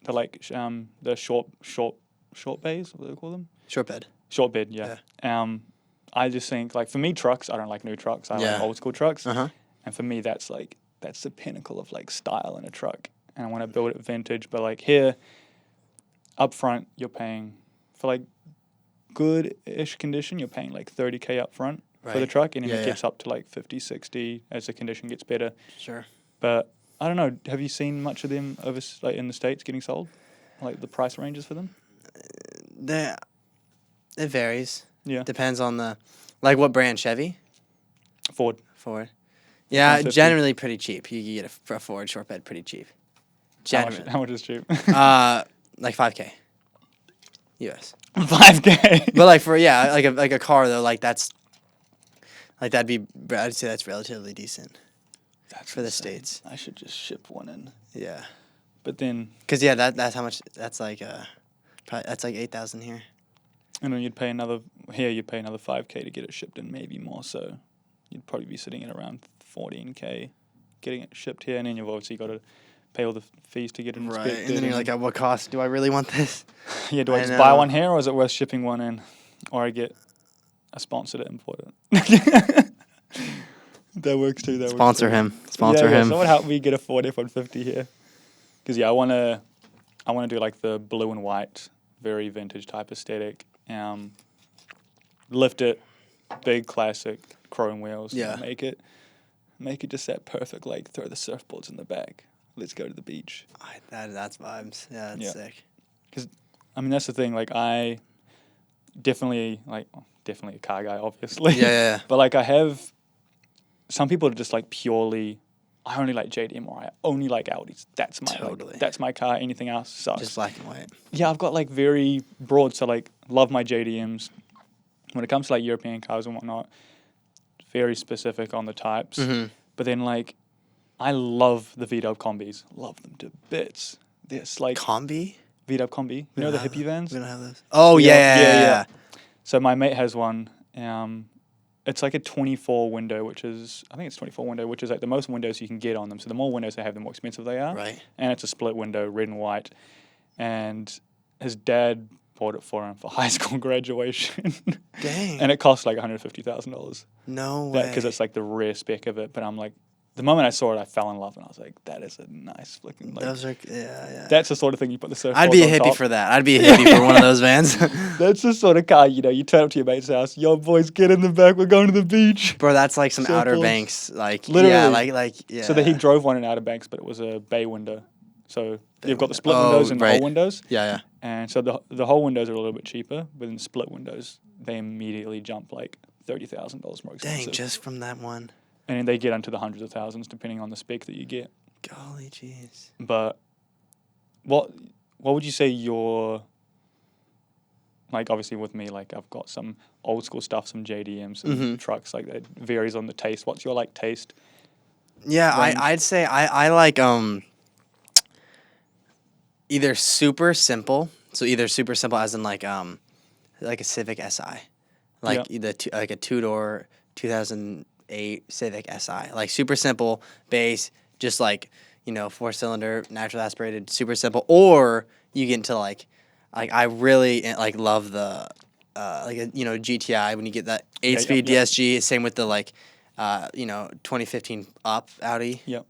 They're like the short bays. What do they call them? Short bed. Short bed, yeah. I just think like for me, trucks. I don't like new trucks. I like old school trucks. And for me, that's the pinnacle of like style in a truck, and I want to build it vintage. But like here, up front, you're paying for like good-ish condition. You're paying like $30,000 up front for the truck, and then it gets up to like 50, 60 as the condition gets better. Sure. But I don't know. Have you seen much of them over like in the States getting sold? Like the price ranges for them? It varies. Yeah. Depends on like what brand. Chevy. Ford. Yeah, generally pretty cheap. You can get a Ford short bed pretty cheap. Generally. How much is cheap? Like $5,000 US. $5,000. But like like a car though, like that's like I'd say that's relatively decent. That's for the States. I should just ship one in. Yeah. But then. Because that's how much. That's like probably that's like $8,000 here. And then you'd pay another $5,000 to get it shipped in, maybe more so. You'd probably be sitting at around $14,000 getting it shipped here, and then you've obviously got to pay all the fees to get it inspected. Right, and then you're like, at what cost do I really want this? Yeah, do I just buy one here, or is it worth shipping one in? Or I get a sponsor to import it. That works too. Sponsor him. Someone help me get a Ford F-150 here. Because I want to do like the blue and white, very vintage type aesthetic. Lift it, big classic chrome wheels. Yeah. Make it just that perfect, like throw the surfboards in the back. Let's go to the beach. That's vibes. Yeah, that's sick. Because, I mean, that's the thing. Like, definitely a car guy, obviously. Yeah. But, like, I have some people are just like purely, I only like JDM or I only like Audis. That's my Totally. that's my car. Anything else sucks. Just black and white. Yeah, I've got like very broad. So like love my JDMs. When it comes to like European cars and whatnot, very specific on the types. Mm-hmm. But then like I love the V-Dub combis. Love them to bits. This like Combi? V-Dub combi. You know the hippie vans? We don't have those. Oh, yeah. So my mate has one. It's like a 24 window, which is, I think it's 24 window, which is like the most windows you can get on them. So the more windows they have, the more expensive they are. Right. And it's a split window, red and white. And his dad bought it for him for high school graduation. Dang. And it cost like $150,000. No way. Because it's like the rare spec of it. But I'm like, the moment I saw it, I fell in love, and I was like, "That is a nice looking." Like, those are yeah. That's the sort of thing you put the surfboard. I'd be a on hippie top. for that. I'd be a hippie for one of those vans. That's the sort of car, you turn up to your mate's house. Yo, boys, get in the back. We're going to the beach. Bro, that's like some Outer Surfboards. Banks, like Literally. yeah, yeah. So that he drove one in Outer Banks, but it was a bay window. So you've got the split window. windows and the Right. whole windows. Yeah. And so the whole windows are a little bit cheaper, but in split windows, they immediately jump like $30,000 more expensive. Dang, just from that one. And then they get into the hundreds of thousands depending on the spec that you get. Golly jeez. But what would you say your, like obviously with me, like I've got some old school stuff, some JDMs, some trucks, like that varies on the taste. What's your like taste? Yeah, range? I'd say I like either super simple, so either super simple as in like a Civic Si, like like a two-door 2008 Civic Si, like super simple base, just like 4-cylinder natural aspirated, super simple. Or you get into like I really like love the GTI when you get that 8-speed DSG. Same with the 2015 up Audi. Yep.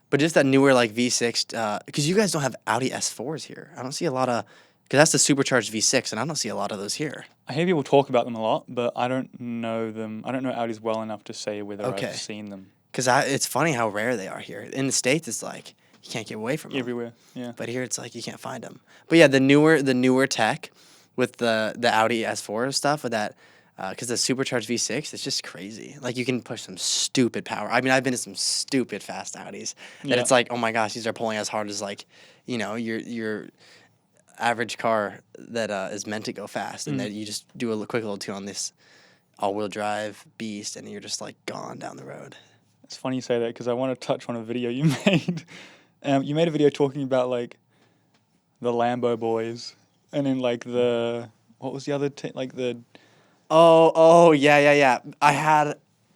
But just that newer like V6, because you guys don't have Audi S4s here. I don't see a lot of, because that's the supercharged V6, and I don't see a lot of those here. I hear people talk about them a lot, but I don't know them. I don't know Audis well enough to say whether I've seen them. Because it's funny how rare they are here. In the States, it's like you can't get away from them. Everywhere, yeah. But here, it's like you can't find them. But yeah, the newer tech with the Audi S4 stuff with that. Because the supercharged V6, it's just crazy. Like, you can push some stupid power. I mean, I've been in some stupid fast Audis that it's like, oh my gosh, these are pulling as hard as your average car that is meant to go fast, and then you just do a quick little tune on this all-wheel drive beast, and you're just like gone down the road. It's funny you say that because I want to touch on a video you made. You made a video talking about like the Lambo boys, and then like what was the other Oh, yeah.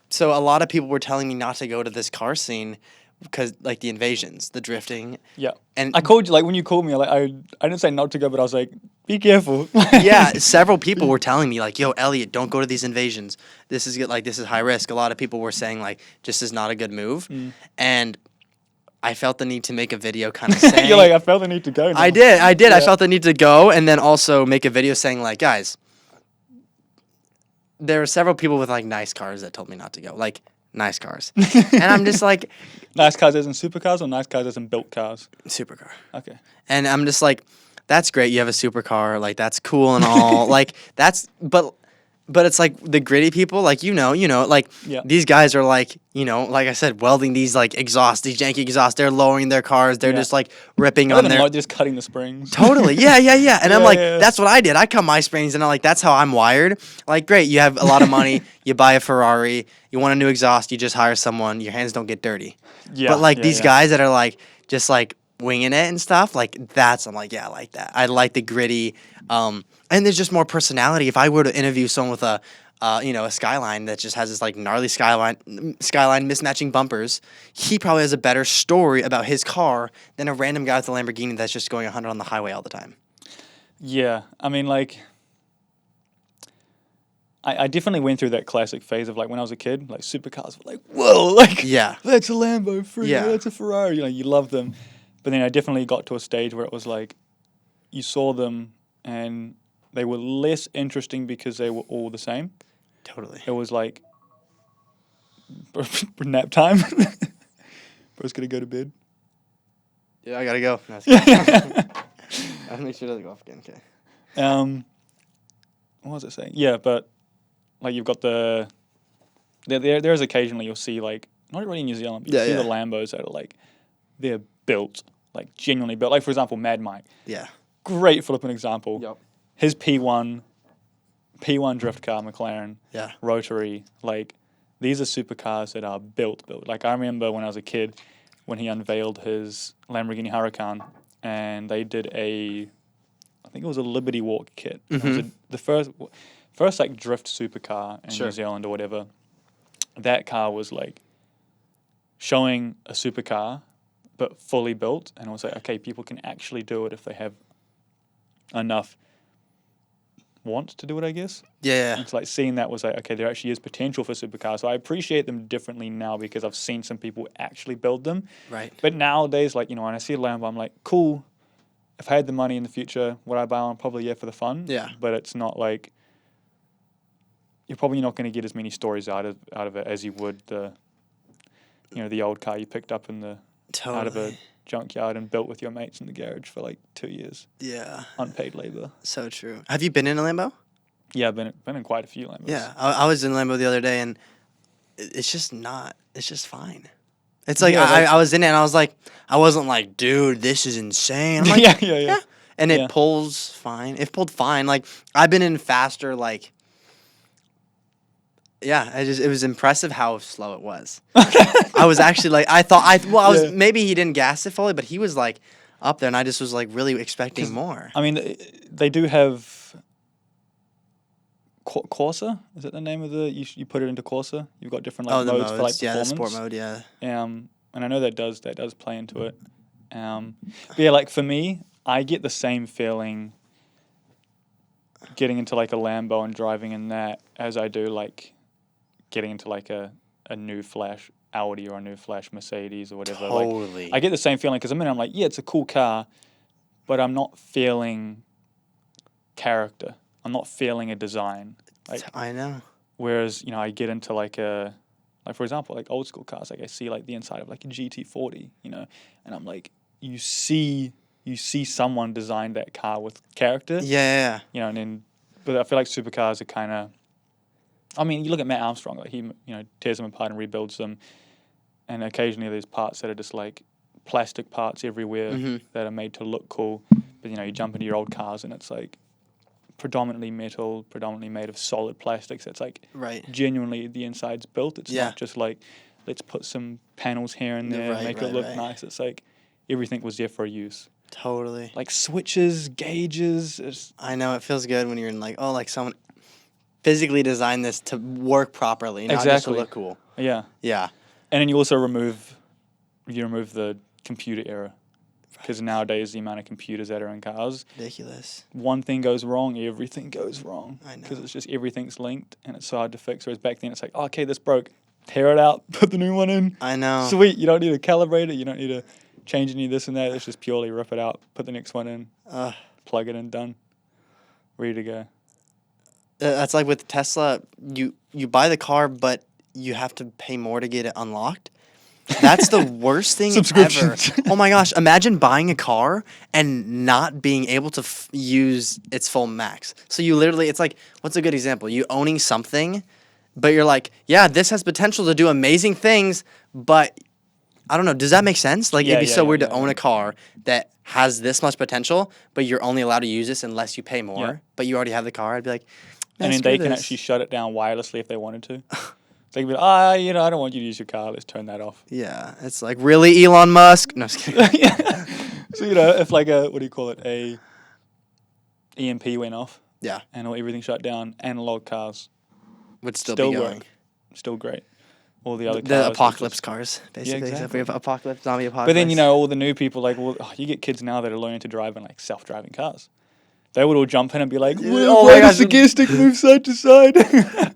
So a lot of people were telling me not to go to this car scene because, like, the invasions, the drifting. Yeah. And I called you, like, when you called me, I didn't say not to go, but I was like, be careful. yeah, several people were telling me, like, yo, Elliott, don't go to these invasions. This is high risk. A lot of people were saying, like, this is not a good move. And I felt the need to make a video kind of saying. You're like, I felt the need to go now. I did. Yeah. I felt the need to go, and then also make a video saying, like, guys, there were several people with like nice cars that told me not to go, like nice cars, and I'm just like, nice cars as in supercars or nice cars as in built cars? Supercar. Okay. And I'm just like, that's great. You have a supercar, like that's cool and all, like that's, but it's like the gritty people, like like these guys are like like I said, welding these like exhausts, these janky exhausts. They're lowering their cars. They're just like ripping on their. Like just cutting the springs. Totally, yeah. And I'm like, that's what I did. I cut my springs, and I'm like, that's how I'm wired. Like, great, you have a lot of money, you buy a Ferrari, you want a new exhaust, you just hire someone. Your hands don't get dirty. Yeah. But like these guys that are like just like winging it and stuff, like I'm like, yeah, I like that. I like the gritty. And there's just more personality. If I were to interview someone with a Skyline that just has this like gnarly Skyline mismatching bumpers, he probably has a better story about his car than a random guy with a Lamborghini that's just going 100 on the highway all the time. Yeah, I mean, like, I definitely went through that classic phase of like when I was a kid, like supercars were like, whoa, like that's a Lambo, that's a Ferrari, you love them. But then I definitely got to a stage where it was like, you saw them and they were less interesting because they were all the same. Totally. It was like nap time. Bro's gonna go to bed. Yeah, I gotta go. No, I make sure it doesn't go off again. Okay. What was I saying? Yeah, but like you've got the there's occasionally you'll see like not really in New Zealand, but you see the Lambos that are like they're built like genuinely built. Like for example, Mad Mike. Yeah. Great flipping example. Yep. His P1 drift car McLaren. Yeah. Rotary. Like these are supercars that are built. Like I remember when I was a kid when he unveiled his Lamborghini Huracan and they did I think it was a Liberty Walk kit. It was the first like drift supercar in New Zealand or whatever. That car was like showing a supercar, but fully built, and I was like, okay, people can actually do it if they have enough want to do it, I guess. Yeah. It's like seeing that was like, okay, there actually is potential for supercars. So I appreciate them differently now because I've seen some people actually build them. Right. But nowadays, like, you know, when I see a Lambo, I'm like, cool. If I had the money in the future, would I buy one? Probably, yeah, for the fun. Yeah. But it's not like, you're probably not going to get as many stories out of it as you would the old car you picked up out of a junkyard and built with your mates in the garage for like 2 years. Yeah. Unpaid labor. So true. Have you been in a Lambo? Yeah, I've been in quite a few Lambos. Yeah. I was in a Lambo the other day, and it's just fine. It's like, I was in it, and I was like, I wasn't like, dude, this is insane. I'm like, yeah. And it pulls fine. It pulled fine. Like, I've been in faster, like, yeah, it was impressive how slow it was. I was actually like, maybe he didn't gas it fully, but he was like up there, and I just was like really expecting more. I mean, they do have Corsa. Is that the name of you put it into Corsa? You've got different like modes for like performance. Yeah, the sport mode, yeah. And I know that does play into it. But yeah, like for me, I get the same feeling getting into like a Lambo and driving in that as I do like getting into like a new flash Audi or a new flash Mercedes or whatever. Totally. Like, I get the same feeling because I'm like, yeah, it's a cool car, but I'm not feeling character. I'm not feeling a design. Like, I know. Whereas, you know, I get into like for example, like old school cars, like I see like the inside of like a GT40, you know, and I'm like, you see someone design that car with character. Yeah. You know, but I feel like supercars are kind of, I mean, you look at Matt Armstrong, like he, tears them apart and rebuilds them, and occasionally there's parts that are just like plastic parts everywhere that are made to look cool, but you jump into your old cars and it's like predominantly metal, predominantly made of solid plastics. It's like genuinely the inside's built. It's not just like, let's put some panels here and there and make it look nice. It's like everything was there for use. Totally. Like switches, gauges. I know, it feels good when you're in like, oh, like someone physically designed this to work properly, not just to look cool. Yeah. Yeah. And then you also remove the computer error. Because nowadays the amount of computers that are in cars. Ridiculous. One thing goes wrong, everything goes wrong. I know. Because it's just everything's linked and it's so hard to fix. Whereas back then it's like, oh, okay, this broke. Tear it out, put the new one in. I know. Sweet. You don't need to calibrate it. You don't need to change any of this and that. It's just purely rip it out, put the next one in, plug it in, done. Ready to go. That's like with Tesla, you buy the car, but you have to pay more to get it unlocked. That's the worst thing ever. Oh my gosh, imagine buying a car and not being able to use its full max. So you literally, it's like, what's a good example? You owning something, but you're like, yeah, this has potential to do amazing things, but I don't know, does that make sense? Like, it'd be so weird to own a car that has this much potential, but you're only allowed to use this unless you pay more, but you already have the car. I'd be like, and then they can actually shut it down wirelessly if they wanted to. They can be like, I don't want you to use your car. Let's turn that off. Yeah, it's like, really, Elon Musk? No, I'm just kidding. So, if like a EMP went off. Yeah. And everything shut down, analog cars would still be going. Work. Still great. All the other cars. The apocalypse cars, basically. Yeah, exactly. Zombie apocalypse. But then, all the new people, like, you get kids now that are learning to drive in, like, self-driving cars. They would all jump in and be like, why does the gear stick move side to side?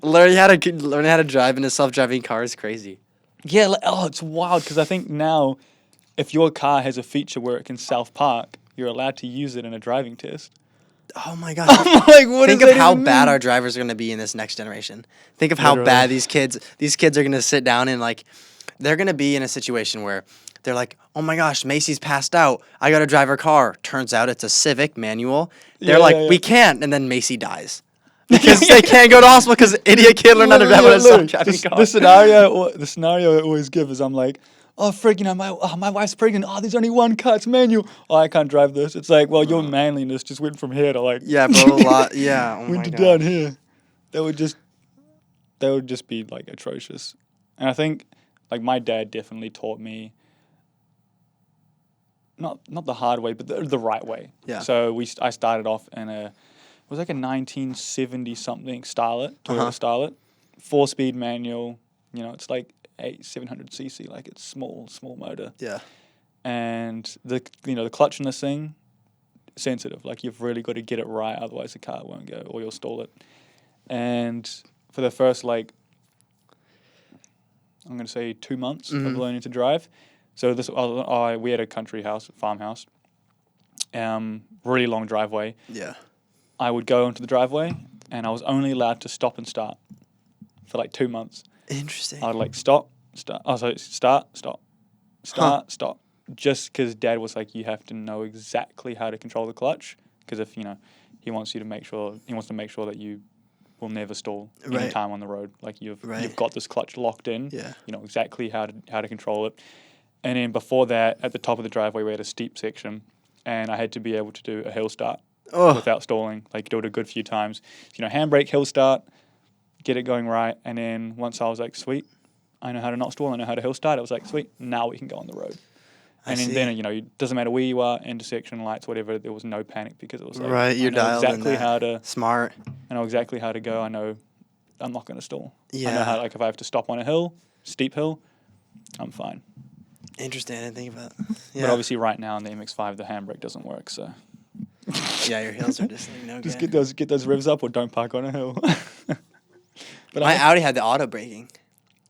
Learning how to drive in a self-driving car is crazy. Yeah, it's wild, because I think now, if your car has a feature where it can self-park, you're allowed to use it in a driving test. Oh my gosh. Like, think of how bad our drivers are going to be in this next generation. Think of how bad these kids are going to sit down and, like, they're going to be in a situation where they're like, oh my gosh, Macy's passed out. I got to drive her car. Turns out it's a Civic manual. They're we can't. And then Macy dies. because they can't go to hospital because idiot kid learned how to drive on a self-driving car. The scenario I always give is I'm like, oh frick, my wife's pregnant. Oh, there's only one car. It's manual. Oh, I can't drive this. It's like, well, your manliness just went from here to like. Yeah, bro. A lot. Yeah. Oh went my to god. down here. That would just be like atrocious. And I think like my dad definitely taught me. Not the hard way, but the right way. Yeah. So I started off in it was like a 1970 something Starlet, Toyota Starlet, 4-speed manual. It's like 700cc, like it's small motor. Yeah. And the clutch in this thing, sensitive. Like you've really got to get it right, otherwise the car won't go or you'll stall it. And for the first I'm going to say 2 months of learning to drive. So we had a farmhouse, really long driveway. Yeah. I would go into the driveway, and I was only allowed to stop and start for like 2 months. Interesting. I would like stop. Oh, so start, stop. Just because Dad was like, you have to know exactly how to control the clutch, because if he wants to make sure that you will never stall any time on the road. Like you've got this clutch locked in. Yeah. You know exactly how to control it. And then before that, at the top of the driveway, we had a steep section, and I had to be able to do a hill start without stalling. Like do it a good few times. Handbrake, hill start, get it going right. And then once I was like, sweet, I know how to not stall, I know how to hill start. I was like, sweet, now we can go on the road. And then it doesn't matter where you are, intersection lights, whatever. There was no panic because it was like you're dialed exactly in how to smart. I know exactly how to go. I know I'm not going to stall. Yeah. I know how if I have to stop on a hill, steep hill, I'm fine. Interesting. I didn't think about that. Yeah. But obviously, right now in the MX-5, the handbrake doesn't work. So yeah, your hills are just no just good. get those revs up, or don't park on a hill. But my Audi had the auto braking.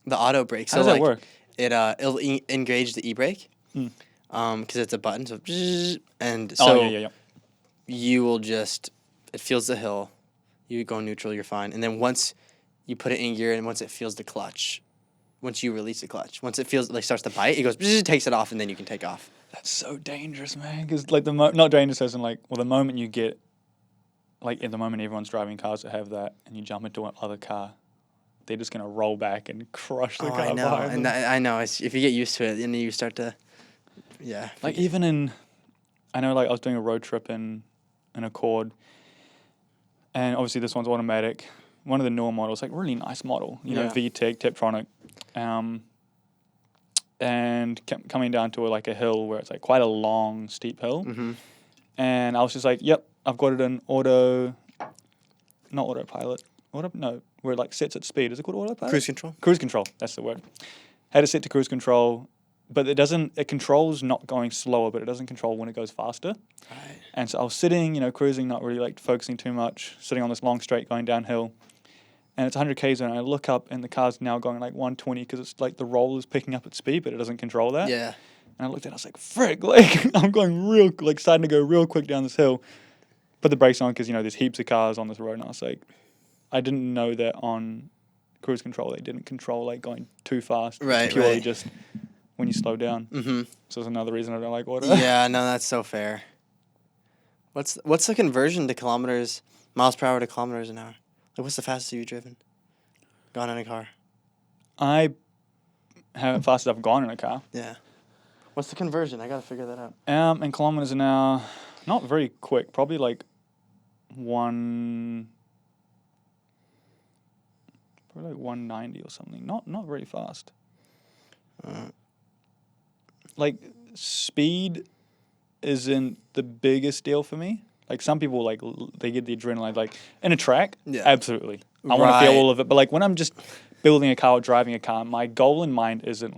The auto brake. So how does that work? It'll engage the e-brake. Because it's a button, so and so you will just it feels the hill, you go neutral, you're fine, and then once you put it in gear and once it feels the clutch, once you release the clutch, once it feels starts to bite, it goes takes it off, and then you can take off. That's so dangerous, man. Because not dangerous as in the moment you get at the moment everyone's driving cars that have that, and you jump into another car, they're just gonna roll back and crush the car. I know, behind them. I know. If you get used to it, then you start to. Yeah. I was doing a road trip in an Accord, and obviously this one's automatic. One of the newer models, really nice model, VTEC, Tiptronic, and coming down to a hill where it's quite a long, steep hill, and I was just like, yep, I've got it in not autopilot, where it sets at speed. Is it called autopilot? Cruise control. Cruise control, that's the word. Had it set to cruise control. But it controls not going slower, but it doesn't control when it goes faster. Right. And so I was sitting, cruising, not really focusing too much, sitting on this long straight going downhill. And it's 100 k's and I look up and the car's now going 120 because it's the roll is picking up its speed, but it doesn't control that. Yeah. And I looked at it, I was like, frick, I'm going starting to go real quick down this hill. Put the brakes on because, there's heaps of cars on this road. And I was like, I didn't know that on cruise control, they didn't control going too fast. Right, it's purely just when you slow down. So that's another reason I don't like auto. Yeah, no, that's so fair. What's the conversion to miles per hour to kilometers an hour? What's the fastest you've driven? Gone in a car? I haven't fastest I've gone in a car. Yeah. What's the conversion? I gotta figure that out. In kilometers an hour, not very quick. Probably one. Probably 190 or something. Not very fast. Speed isn't the biggest deal for me. Some people they get the adrenaline in a track. Yeah. Absolutely. I want to feel all of it. But when I'm just building a car or driving a car, my goal in mind isn't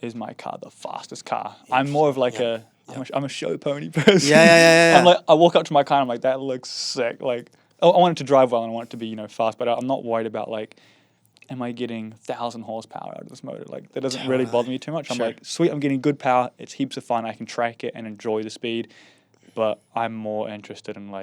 is my car the fastest car? I'm more of I'm a show pony person. Yeah. I walk up to my car and I'm that looks sick. I want it to drive well and I want it to be fast, but I'm not worried about am I getting 1,000 horsepower out of this motor? That doesn't really bother me too much. I'm sweet, I'm getting good power. It's heaps of fun. I can track it and enjoy the speed. But I'm more interested in,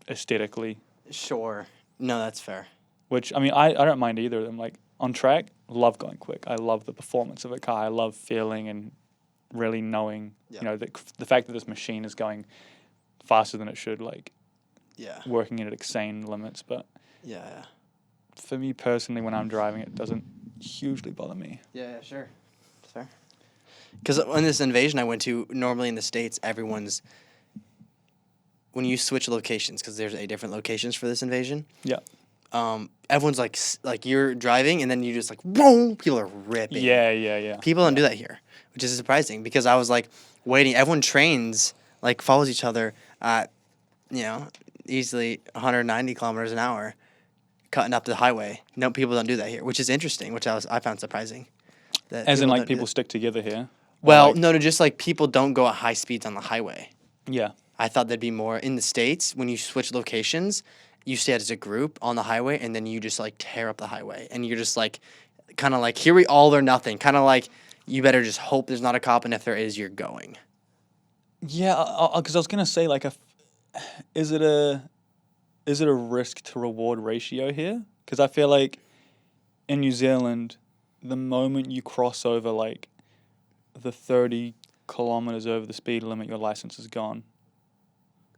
aesthetically. Sure. No, that's fair. Which, I don't mind either of them. On track, love going quick. I love the performance of a car. I love feeling and really knowing, the fact that this machine is going faster than it should, Yeah. working it at insane limits. But Yeah. for me personally, when I'm driving, it doesn't hugely bother me. Yeah, sure. That's fair. Because on this invasion I went to, normally in the States, everyone's... When you switch locations, because there's 8 different locations for this invasion. Yeah. Everyone's like you're driving and then you just like, whoa, people are ripping. Yeah. People don't do that here, which is surprising because I was like waiting. Everyone trains, like follows each other at, easily 190 kilometers an hour, cutting up the highway. No, people don't do that here, which is interesting, which I found surprising. That As in, like, don't do people that. stick together here? Well, like, no, just like people don't go at high speeds on the highway. Yeah. I thought there'd be more in the States when you switch locations. You stay as a group on the highway, and then you just like tear up the highway, and you're just like, kind of like here we all or nothing. Kind of like you better just hope there's not a cop, and if there is, you're going. Yeah, because I was gonna say like, is it a risk to reward ratio here? Because I feel like in New Zealand, the moment you cross over like the 30 kilometers over the speed limit, your license is gone.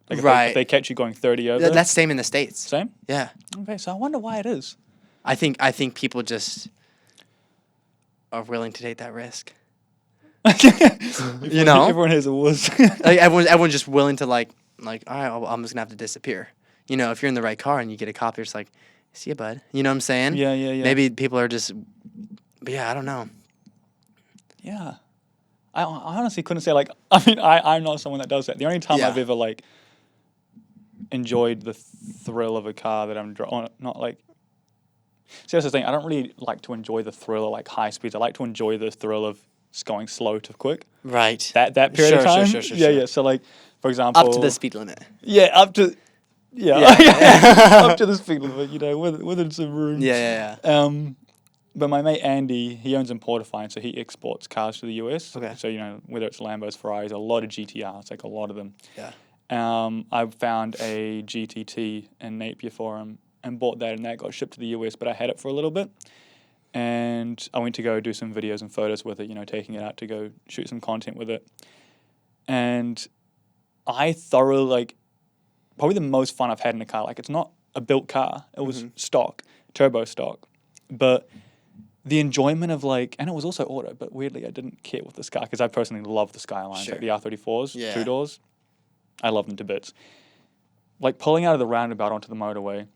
Like if they catch you going 30 over. That's same in the States. Same? Yeah. Okay, so I wonder why it is. I think people just are willing to take that risk. Everyone has a wuss. Like everyone's just willing to like all right, I'm just gonna have to disappear. If you're in the right car and you get a cop, you're just like, see ya, bud. You know what I'm saying? Yeah. Maybe people are just, but yeah, I don't know. Yeah. I honestly couldn't say, like, I mean, I'm not someone that does that. The only time I've ever, like, enjoyed the thrill of a car that I'm not like... See, that's the thing. I don't really like to enjoy the thrill of, like, high speeds. I like to enjoy the thrill of just going slow to quick. Right. That period of time. Sure. Yeah. So, like, for example... Up to the speed limit. Yeah, up to... Yeah. Up to the speed limit, within some room. Yeah. But my mate Andy, he owns Importify, so he exports cars to the US. Okay. So, whether it's Lambos, Ferraris, a lot of GTRs, like a lot of them. Yeah. I found a GTT in Napier for him and bought that, and that got shipped to the US, but I had it for a little bit. And I went to go do some videos and photos with it, taking it out to go shoot some content with it. And I thoroughly, like, probably the most fun I've had in a car. Like, it's not a built car. It was stock, turbo stock. But... the enjoyment of, like... And it was also auto, but weirdly I didn't care with this car because I personally love the Skylines, like the R34s, 2 doors. I love them to bits. Like, pulling out of the roundabout onto the motorway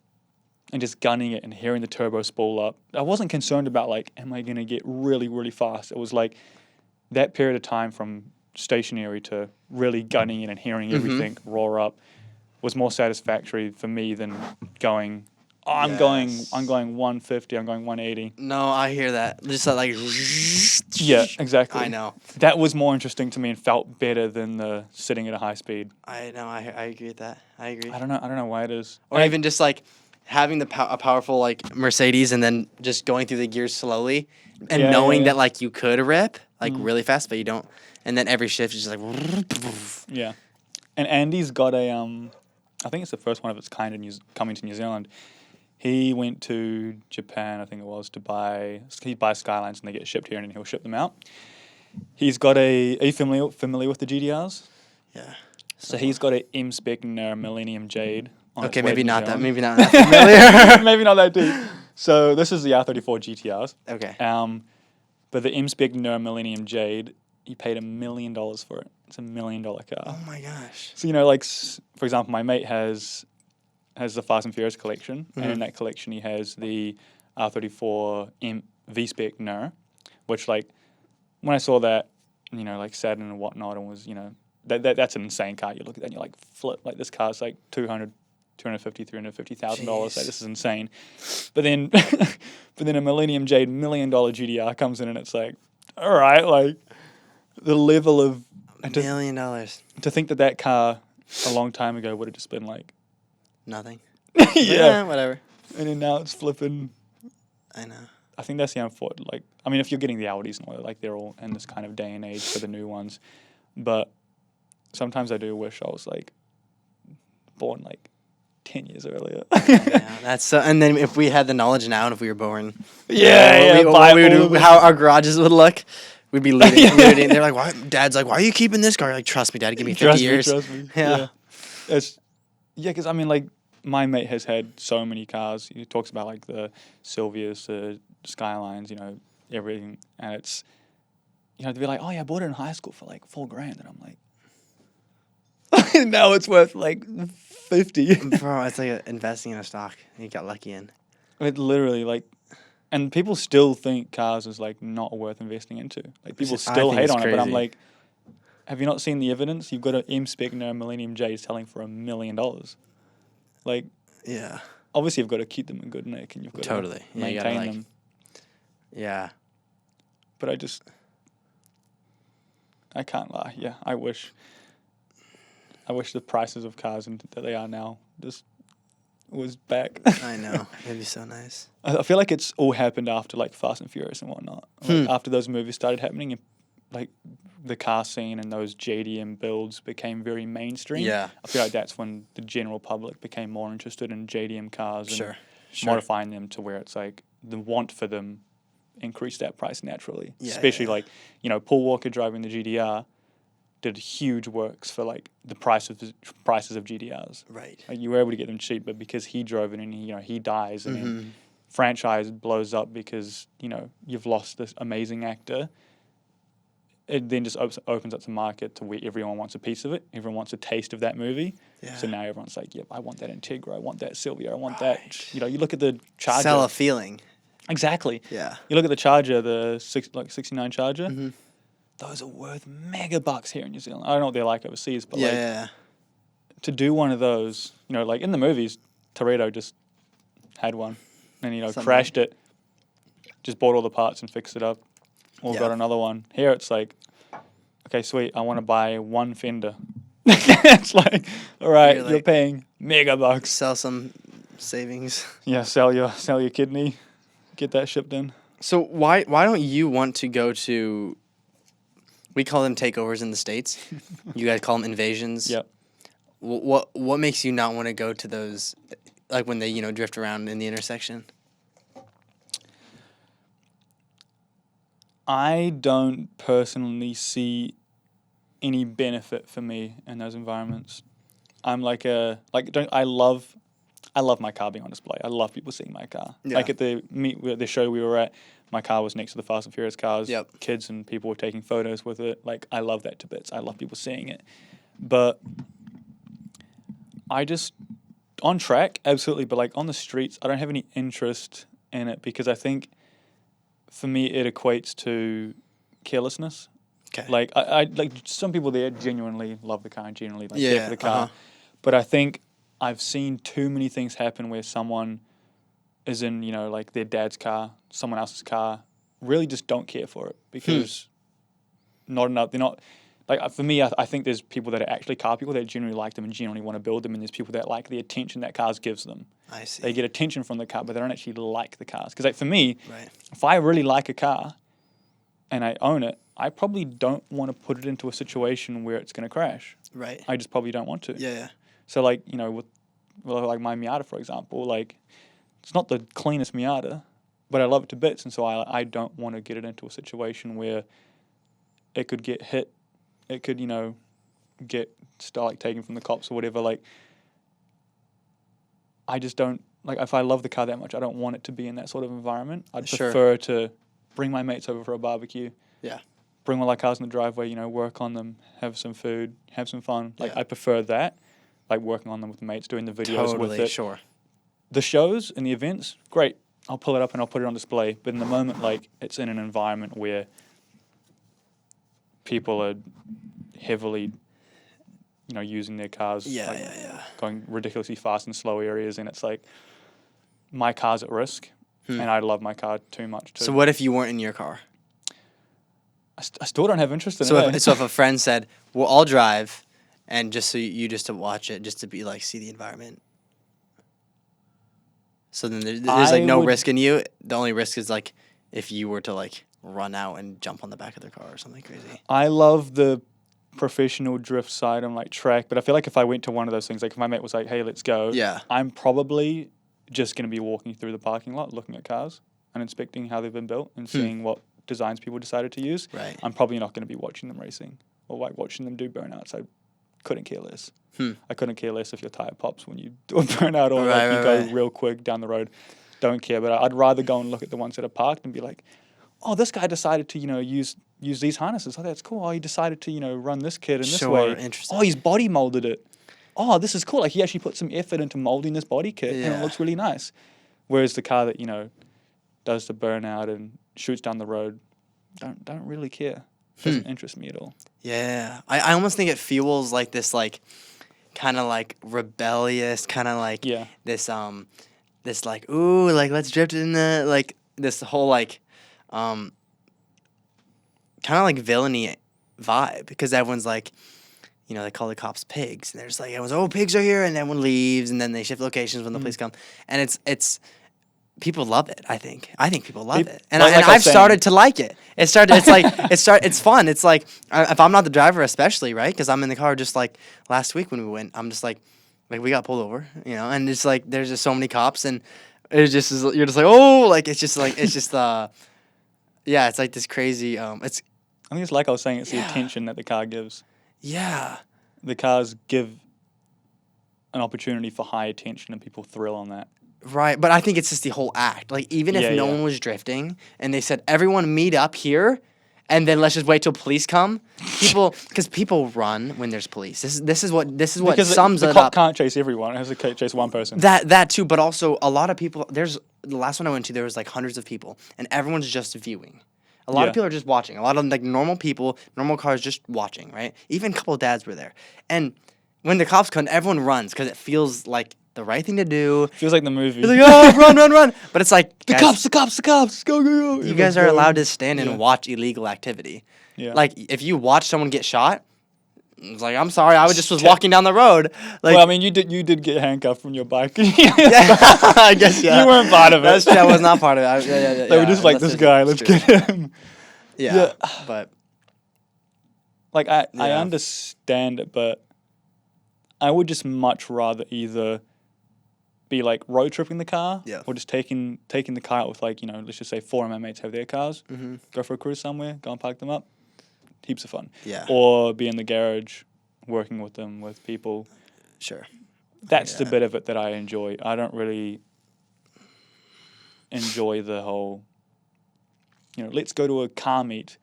and just gunning it and hearing the turbo spool up. I wasn't concerned about, like, am I going to get really, really fast? It was, like, that period of time from stationary to really gunning it and hearing everything roar up was more satisfactory for me than going... I'm going 150, I'm going 180. No, I hear that. Just like... Yeah, exactly. I know. That was more interesting to me and felt better than the sitting at a high speed. I know, I agree with that. I agree. I don't know why it is. Or even just like having a powerful like Mercedes and then just going through the gears slowly and knowing that like you could rip like really fast, but you don't. And then every shift is just like... Yeah. And Andy's got a... I think it's the first one of its kind coming to New Zealand. He went to Japan, I think it was, to buy... He buys Skylines and they get shipped here and then he'll ship them out. He's got a... Are you familiar with the GTRs? Yeah. So he's got a M-Spec Millennium Jade. Okay, maybe not that familiar. Maybe not that deep. So this is the R34 GTRs. Okay. But the M-Spec Millennium Jade, he paid $1 million for it. It's $1 million car. Oh my gosh. So, like, for example, my mate has the Fast and Furious collection, and in that collection he has the R34 V-Spec NER, which, like, when I saw that, like, Saturn and whatnot, and was, that's an insane car. You look at that and you're like, flip, like, this car's like $250,000, $350,000. Like, this is insane. But then a Millennium Jade $1 million GDR comes in and it's like, all right, like, the level of... $1 million. To think that car a long time ago would have just been like... Nothing. Yeah. Whatever. And then now it's flipping... I know. I think that's the unfortunate... Like, I mean, if you're getting the Audis and all that, like, they're all in this kind of day and age for the new ones. But sometimes I do wish I was, like, born, like, 10 years earlier. Yeah, that's so... And then if we had the knowledge now and if we were born... How our garages would look... We'd be looting. They're like, "Why?" Dad's like, "Why are you keeping this car?" You're like, trust me, Dad. Give me 50 years. Trust me. Yeah. Because I mean, like, my mate has had so many cars. He talks about like the Silvias, the Skylines, everything, and it's, to be like, oh yeah, I bought it in high school for like $4,000, and I'm like, now it's worth like 50. Bro, it's like investing in a stock you got lucky in. It literally like, and people still think cars is like not worth investing into. Like people still hate on it, but I'm like, have you not seen the evidence? You've got an M-Spec Millennium J selling for $1 million. Like, yeah, obviously you've got to keep them in good nick, and you've got to maintain them. Yeah, but I can't lie. Yeah, I wish the prices of cars that they are now just was back. I know. It'd be so nice. I feel like it's all happened after like Fast and Furious and whatnot. Like after those movies started happening, and like the car scene and those JDM builds became very mainstream. Yeah. I feel like that's when the general public became more interested in JDM cars and Sure. modifying them to where it's like the want for them increased that price naturally. Especially like, Paul Walker driving the GDR did huge works for like the prices of GDRs. Right. Like you were able to get them cheap, but because he drove it and he dies and then franchise blows up because, you've lost this amazing actor. It then just opens up the market to where everyone wants a piece of it. Everyone wants a taste of that movie. Yeah. So now everyone's like, yep, I want that Integra. I want that Silvia. I want that. You look at the Charger. Sell a feeling. Exactly. Yeah. You look at the Charger, the 69 Charger. Mm-hmm. Those are worth mega bucks here in New Zealand. I don't know what they're like overseas, but to do one of those, like in the movies, Toretto just had one and, crashed it, just bought all the parts and fixed it up. Or got another one. Here it's like, okay, sweet, I want to buy one fender. It's like, all right, you're paying mega bucks. Sell some savings. Yeah, sell your kidney, get that shipped in. So why don't you want to go to, we call them takeovers in the States. You guys call them invasions. Yep. What makes you not want to go to those, like when they, drift around in the intersection? I don't personally see any benefit for me in those environments. I'm I love my car being on display. I love people seeing my car. Yeah. Like at the show we were at, my car was next to the Fast and Furious cars. Yep. Kids and people were taking photos with it. Like I love that to bits. I love people seeing it. But I just on track, absolutely, but like on the streets, I don't have any interest in it because I think for me, it equates to carelessness. Okay. Like I like some people there genuinely love the car and genuinely care for the car, but I think I've seen too many things happen where someone is in like their dad's car, someone else's car, really just don't care for it because not enough. They're not like for me. I think there's people that are actually car people that genuinely like them and genuinely want to build them, and there's people that like the attention that cars gives them. I see. They get attention from the car, but they don't actually like the cars. Because like for me, if I really like a car and I own it, I probably don't want to put it into a situation where it's going to crash. Right. I just probably don't want to. Yeah. So like, with like my Miata, for example, like it's not the cleanest Miata, but I love it to bits. And so I don't want to get it into a situation where it could get hit. It could, get taken from the cops or whatever. Like, I just don't, like, if I love the car that much, I don't want it to be in that sort of environment. I'd prefer to bring my mates over for a barbecue. Yeah. Bring one of my cars in the driveway, work on them, have some food, have some fun. Like, I prefer that. Like, working on them with the mates, doing the videos with it. Sure. The shows and the events, great. I'll pull it up and I'll put it on display. But in the moment, like, it's in an environment where people are heavily using their cars, going ridiculously fast in slow areas, and it's like my car's at risk, and I love my car too much. So what if you weren't in your car? I still don't have interest in it. So if a friend said, "Well, I'll drive," and just so you just to watch it, just to be like see the environment. So then there's like no risk in you. The only risk is like if you were to like run out and jump on the back of their car or something crazy. I love the professional drift side on like track, but I feel like if I went to one of those things, like if my mate was like, "Hey, let's go," I'm probably just going to be walking through the parking lot, looking at cars and inspecting how they've been built and seeing what designs people decided to use. Right. I'm probably not going to be watching them racing or like watching them do burnouts. I couldn't care less. Hmm. I couldn't care less if your tire pops when you do a burnout or Right, you right, go right. real quick down the road. Don't care, but I'd rather go and look at the ones that are parked and be like, oh, this guy decided to, use these harnesses. Oh, that's cool. Oh, he decided to, run this kid in this Sure, way. interesting. Oh, he's body molded it. Oh, this is cool. Like, he actually put some effort into molding this body kit, and it Yeah. looks really nice. Whereas the car that, does the burnout and shoots down the road, don't really care. Doesn't interest me at all. Yeah. I almost think it fuels like this like kind of like rebellious kind of like Yeah. this like ooh like let's drift in the like this whole like kind of like villainy vibe because everyone's like they call the cops pigs and they're just like everyone's oh pigs are here and everyone leaves and then they shift locations when the police come and it's people love it. I think people love it, and I've started to like it. It's fun. It's like if I'm not the driver, especially right, because I'm in the car. Just like last week when we went, I'm just like we got pulled over, and it's like there's just so many cops, and it's just you're just like oh, like it's just yeah, it's like this crazy. I think it's like I was saying. It's the attention that the car gives. Yeah, the cars give an opportunity for high attention, and people thrill on that. Right, but I think it's just the whole act. Like, even if no one was drifting, and they said, everyone meet up here, and then let's just wait till police come. Because people run when there's police. This is what because sums the it cop up. Can't chase everyone. It has to chase one person. That too, but also a lot of people. The last one I went to, there was like hundreds of people, and everyone's just viewing. A lot of people are just watching. A lot of like normal people, normal cars, just watching. Right, even a couple of dads were there, and when the cops come, everyone runs because it feels like the right thing to do. Feels like the movie. It's like, oh, run. But it's like, the cops, go. You guys are allowed to stand and watch illegal activity. Yeah. Like, if you watch someone get shot, it's like, I'm sorry, I was walking down the road. Like, well, I mean, you did get handcuffed from your bike. yeah, I guess, yeah. You weren't part of it. That's true, I was not part of it. They were just like, this guy, let's get him. Yeah, but. Like, I understand it, but I would just much rather either be like road tripping the car, or just taking the car out with like let's just say 4 of my mates have their cars, go for a cruise somewhere, go and park them up, heaps of fun. Yeah. Or be in the garage, working with them with people. Sure. That's the bit of it that I enjoy. I don't really enjoy the whole, let's go to a car meet.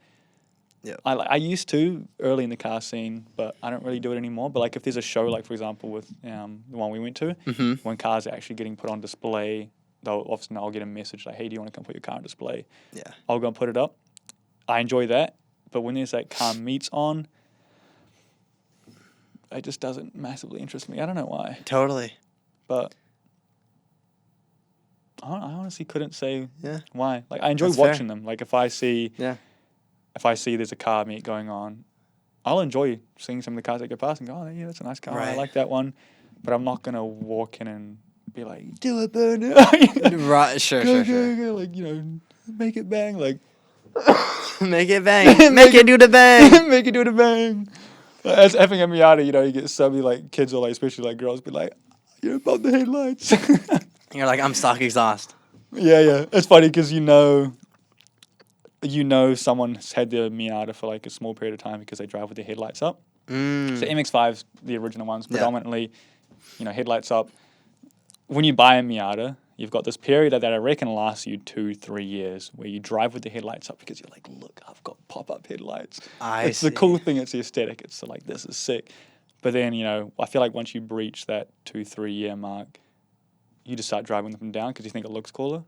Yeah. I used to early in the car scene, but I don't really do it anymore. But like if there's a show, like for example with the one we went to, when cars are actually getting put on display, I'll get a message like, hey, do you want to come put your car on display? Yeah. I'll go and put it up. I enjoy that. But when there's like car meets on, it just doesn't massively interest me. I don't know why. Totally. But I honestly couldn't say why. Like I enjoy watching them. Like if I see there's a car meet going on, I'll enjoy seeing some of the cars that go past and go, oh, yeah, that's a nice car. Right. I like that one. But I'm not going to walk in and be like, do it, burn it. Right, sure. Go. Like, make it bang. Like, make it bang. Make it do the bang. Make it do the bang. Like, as effing a Miata, you get so many like kids or like, especially like girls, be like, you're above the headlights. You're like, I'm stock exhaust. Yeah. It's funny because someone's had their Miata for like a small period of time because they drive with their headlights up. So MX-5s, the original ones, predominantly, headlights up. When you buy a Miata, you've got this period that I reckon lasts you 2-3 years where you drive with the headlights up because you're like, look, I've got pop-up headlights. It's the cool thing. It's the aesthetic. It's like, this is sick. But then, I feel like once you breach that 2-3 year mark, you just start driving them down because you think it looks cooler.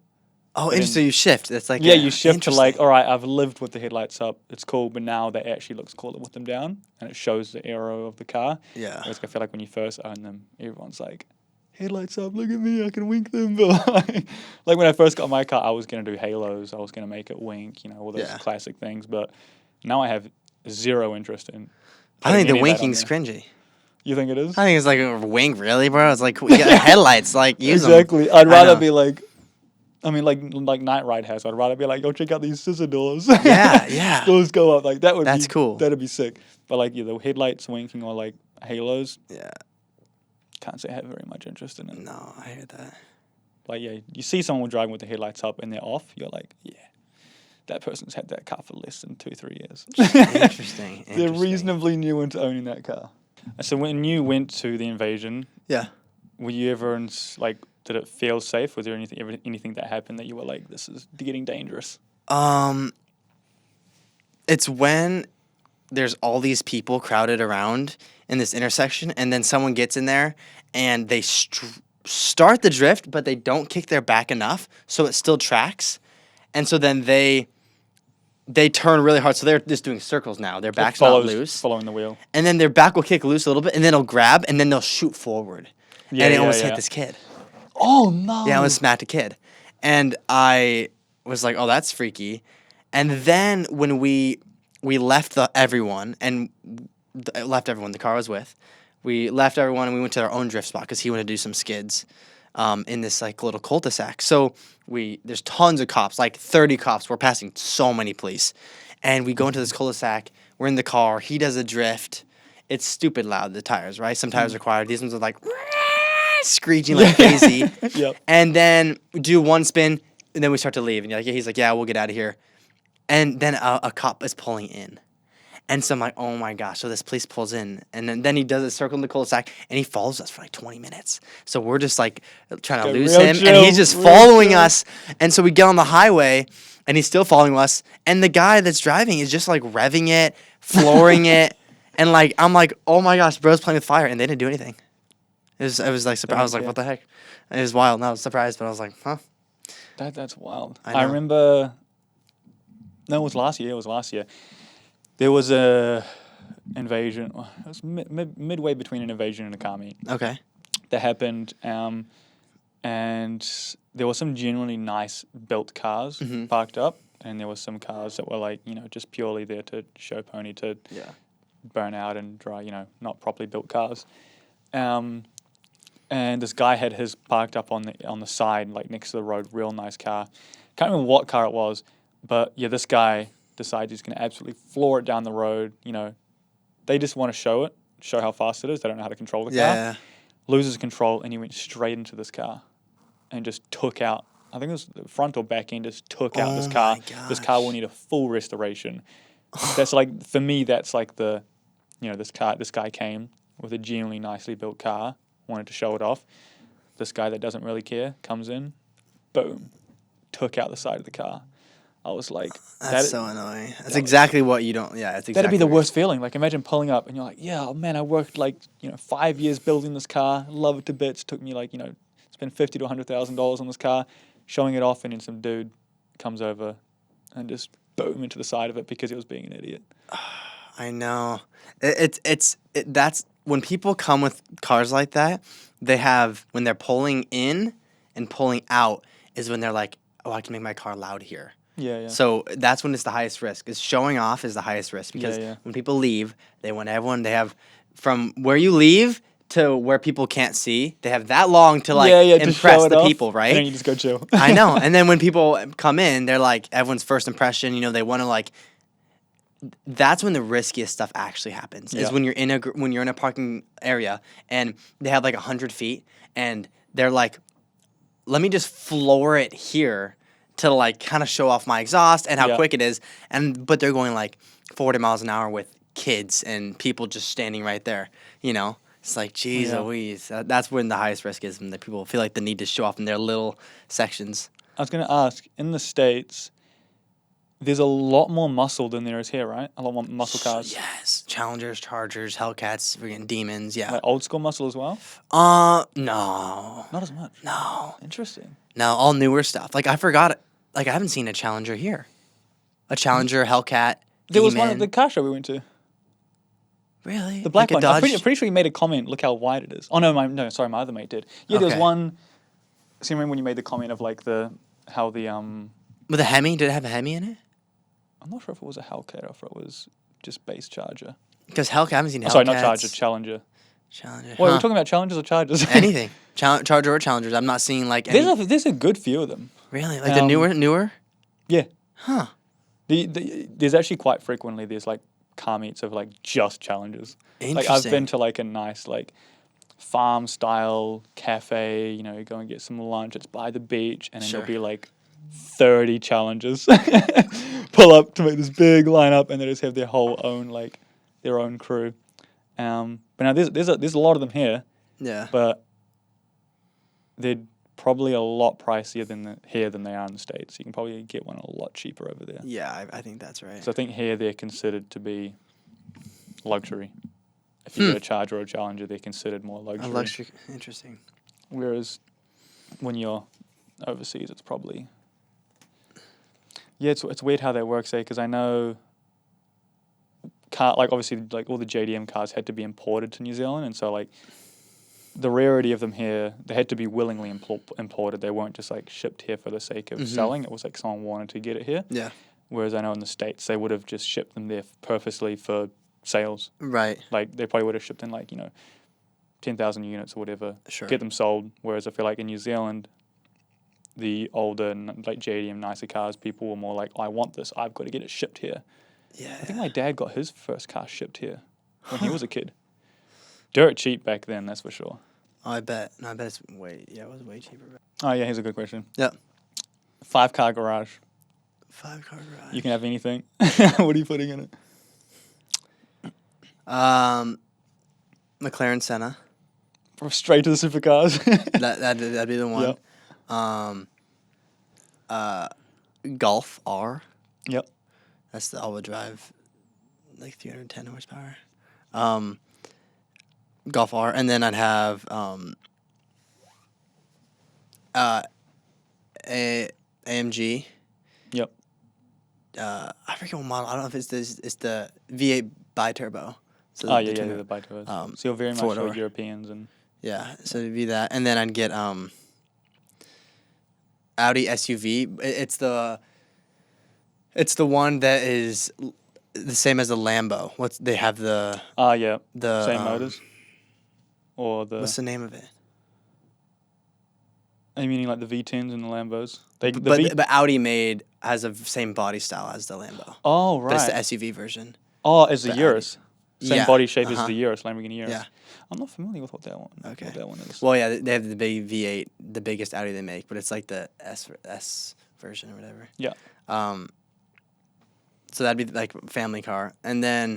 Oh, interesting. So you shift. That's like you shift to like, all right, I've lived with the headlights up. It's cool, but now that actually looks cooler with them down, and it shows the aero of the car. Yeah. Whereas I feel like when you first own them, everyone's like, headlights up, look at me, I can wink them. But like when I first got my car, I was gonna do halos. I was gonna make it wink, all those classic things. But now I have zero interest in. I think the winking's cringy. You think it is? I think it's like a wink, really, bro. It's like you got headlights, like use them. Exactly. I'd rather be like. I mean, like Night Ride has. I'd rather be like, go check out these scissor doors. Yeah. Those go up. Like That's cool. That'd be sick. But like, the headlights winking or like halos. Yeah. Can't say I have very much interest in it. No, I hear that. Like, you see someone driving with the headlights up and they're off. You're like, yeah, that person's had that car for less than 2-3 years. Interesting. They're reasonably new into owning that car. So when you went to the invasion, Yeah. were you ever like, did it feel safe? Was there anything that happened that you were like, this is getting dangerous? It's when there's all these people crowded around in this intersection, and then someone gets in there and they start the drift, but they don't kick their back enough, so it still tracks. And so then they turn really hard, so they're just doing circles now. Their back's not loose. Following the wheel. And then their back will kick loose a little bit, and then it'll grab, and then they'll shoot forward. And it almost hit this kid. Oh, no. Yeah, I almost smacked a kid. And I was like, oh, that's freaky. And then when we left everyone, the car I was with, we left everyone and we went to our own drift spot because he wanted to do some skids in this like little cul-de-sac. So there's tons of cops, like 30 cops. We're passing so many police. And we go into this cul-de-sac. We're in the car. He does a drift. It's stupid loud, the tires, right? Some tires are quiet. These ones are like screeching like crazy. Yep. And then we do one spin, and then we start to leave. And he's like, yeah, we'll get out of here. And then a cop is pulling in. And so I'm like, oh my gosh. So this police pulls in. And then he does a circle in the cul-de-sac, and he follows us for like 20 minutes. So we're just like trying to lose him. And he's just following us. And so we get on the highway, and he's still following us. And the guy that's driving is just like revving it, flooring it. And like, I'm like, oh my gosh, bro's playing with fire. And they didn't do anything. It was like surprised. I was like, what the heck? It was wild. And I was surprised, but I was like, huh? That's wild. I know. I remember. No, it was last year. There was a invasion. It was midway between an invasion and a car meet. Okay. That happened, and there were some genuinely nice built cars parked up, and there were some cars that were like, just purely there to show pony, to burn out and dry, not properly built cars. And this guy had his parked up on the side, like next to the road, real nice car. Can't remember what car it was, but yeah, this guy decides he's going to absolutely floor it down the road. They just want to show how fast it is. They don't know how to control the car. Yeah. Loses control, and he went straight into this car and just took out, I think it was the front or back end, just took out this car. This car will need a full restoration. That's like, for me, that's like this guy came with a genuinely nicely built car, wanted to show it off. This guy that doesn't really care comes in, boom, took out the side of the car. I was like, that's so annoying. That's exactly what you don't. Yeah, it's exactly. That'd be the worst feeling. Like, imagine pulling up and you're like, yeah, oh man, I worked like 5 years building this car, love it to bits. Took me like spend $50,000 to $100,000 on this car, showing it off, and then some dude comes over and just boom into the side of it because he was being an idiot. I know. That's when people come with cars like that. They have, when they're pulling in and pulling out is when they're like, oh, I can make my car loud here. Yeah. So that's when it's the highest risk. Is showing off is the highest risk because when people leave, they want everyone. They have from where you leave to where people can't see. They have that long to impress the people, right? And then you just go chill. I know. And then when people come in, they're like everyone's first impression. They want to like. That's when the riskiest stuff actually happens. Is when you're in a parking area and they have like 100 feet and they're like, let me just floor it here to like kind of show off my exhaust and how quick it is, but they're going like 40 miles an hour with kids and people just standing right there. It's like, geez Louise. That's when the highest risk is, when the people feel like the need to show off in their little sections. I was going to ask, in the States, there's a lot more muscle than there is here, right? A lot more muscle cars. Yes. Challengers, Chargers, Hellcats, freaking Demons, yeah. Like old school muscle as well? No. Not as much? No. Interesting. No, all newer stuff. Like, I forgot it. Like, I haven't seen a Challenger here. A Challenger, Hellcat, There was Demon. one at the car show we went to. Really? The black like one. I'm pretty sure you made a comment, look how wide it is. Oh, no, my other mate did. Yeah, there was one. So you remember when you made the comment of like With a Hemi? Did it have a Hemi in it? I'm not sure if it was a Hellcat or if it was just base Charger. Because I haven't seen Hellcats. Sorry, not Charger, Challenger. Challenger. Wait, we're talking about Challengers or Chargers? Anything. Charger or Challengers. I'm not seeing like any. There's a good few of them. Really? Like the newer? Yeah. Huh. There's actually quite frequently, there's like car meets of like just Challengers. Interesting. Like I've been to like a nice like farm style cafe, you go and get some lunch, it's by the beach, and then there'll be like 30 Challengers pull up to make this big lineup, and they just have their own crew. But now there's a lot of them here, Yeah. but they're probably a lot pricier than they are in the States. You can probably get one a lot cheaper over there. Yeah, I think that's right. So I think here they're considered to be luxury. If you get a Charger or a Challenger, they're considered more luxury. A luxury, interesting. Whereas when you're overseas, it's probably... Yeah, it's weird how that works, because I know... obviously, like, all the JDM cars had to be imported to New Zealand, and so, like, the rarity of them here, they had to be willingly imported. They weren't just, like, shipped here for the sake of selling. It was like someone wanted to get it here. Yeah. Whereas I know in the States, they would have just shipped them there purposely for sales. Right. Like, they probably would have shipped in, 10,000 units or whatever. Sure. Get them sold. Whereas I feel like in New Zealand, the older, like, JDM, nicer cars, people were more like, I want this. I've got to get it shipped here. Yeah. I think my dad got his first car shipped here when he was a kid. Dirt cheap back then, that's for sure. Oh, I bet. No, I bet it was way cheaper. Oh, yeah, here's a good question. Yep. 5-car garage. 5-car garage. You can have anything. What are you putting in it? McLaren Senna. Straight to the supercars. That'd be the one. Yep. Golf R. Yep. That's the all-wheel drive, like 310 horsepower. Golf R, and then I'd have AMG. Yep. I forget what model. I don't know if it's the V8 bi-turbo. So Oh, yeah, the bi-turbos. So you're very much four-door. like Europeans and... Yeah, so it'd be that, and then I'd get Audi SUV. It's the one that is the same as the Lambo. They have the yeah. the Same motors? Or the... What's the name of it? Are you meaning like the V10s and the Lambos? But Audi has the same body style as the Lambo. Oh, But right. it's the SUV version. Oh, as the But Urus. Same Yeah, body shape as uh-huh. the Urus, Lamborghini Urus. Yeah. I'm not familiar with what that one is. Well, yeah, they have the big V8, the biggest Audi they make, but it's like the S version or whatever. Yeah. So that'd be like family car, and then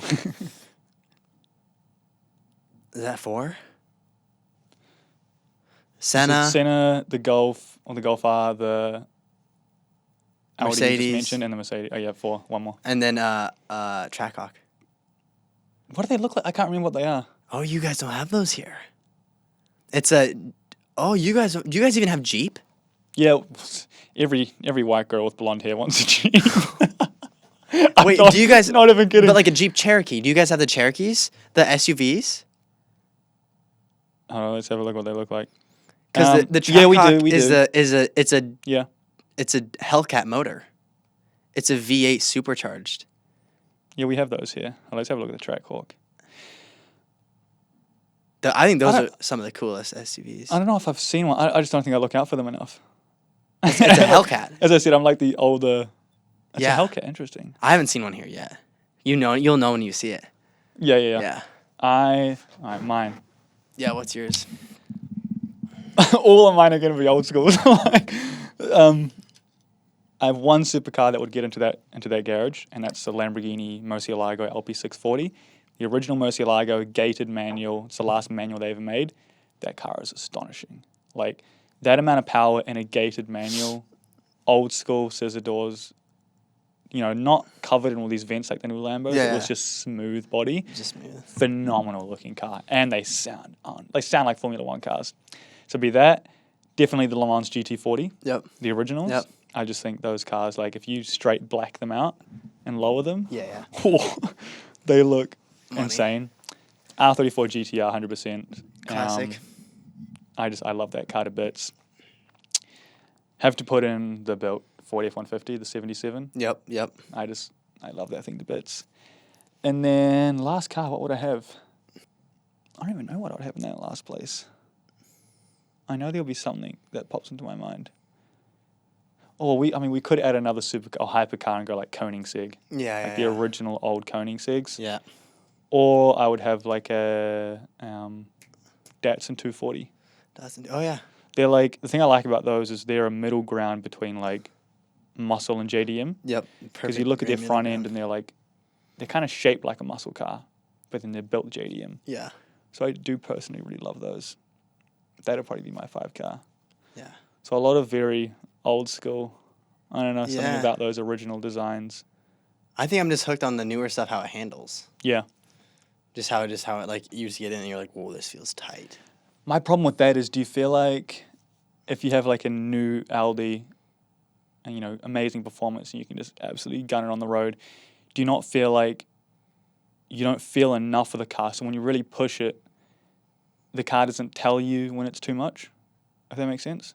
is that 4? Senna, Senna, the Golf, or the Golf R, the Audi you Mercedes. just mentioned, and the Mercedes. Oh, yeah, 4. One more. and then Trackhawk. What do they look like? I can't remember what they are. Oh, you guys don't have those here. It's a. Oh, do you guys even have Jeep? Yeah, every white girl with blonde hair wants a Jeep. Wait, do you guys? Not even kidding. But like a Jeep Cherokee. Do you guys have the Cherokees, the SUVs? Oh, let's have a look what they look like. Because the Trackhawk yeah, we do. It's a Hellcat motor. It's a V8 supercharged. Yeah, we have those here. Oh, let's have a look at the Trackhawk. I think those are some of the coolest SUVs. I don't know if I've seen one. I just don't think I look out for them enough. It's a Hellcat. As I said, I'm like the older. It's Yeah. a Hellcat. Interesting. I haven't seen one here yet. You'll know when you see it. Yeah. All right, mine. Yeah, what's yours? All of mine are going to be old school. I have one supercar that would get into that garage, and that's the Lamborghini Murcielago LP640. The original Murcielago, gated manual. It's the last manual they ever made. That car is astonishing. Like, that amount of power in a gated manual, old school scissor doors, not covered in all these vents like the new Lambos. Yeah, It was yeah. just smooth body. Just smooth. Phenomenal looking car. And they sound like Formula One cars. So be that. Definitely the Le Mans GT40. Yep. The originals. Yep. I just think those cars, like, if you straight black them out and lower them, Yeah. they look Money. insane. R34 GTR, 100%. Classic. I love that car to bits. Have to put in the built Ford F-150, the 77. Yep. I love that thing to bits. And then last car, what would I have? I don't even know what I'd have in that last place. I know there'll be something that pops into my mind. Or we could add another hypercar and go like Koenigsegg. Yeah. The original old Koenigsegg's. Yeah. Or I would have like a Datsun 240. Oh yeah. They're like, the thing I like about those is they're a middle ground between like muscle and JDM. Yep. Because you look at their front end and they're kind of shaped like a muscle car. but then they're built JDM. Yeah. So I do personally really love those. That'll probably be my 5 car. Yeah. So a lot of very old school. I don't know, something Yeah. about those original designs. I think I'm just hooked on the newer stuff, how it handles. Yeah. Just how it like you just get in and you're like, whoa, this feels tight. My problem with that is, do you feel like if you have like a new Aldi and, you know, amazing performance and you can just absolutely gun it on the road, do you not feel like you don't feel enough of the car? So when you really push it, the car doesn't tell you when it's too much, if that makes sense?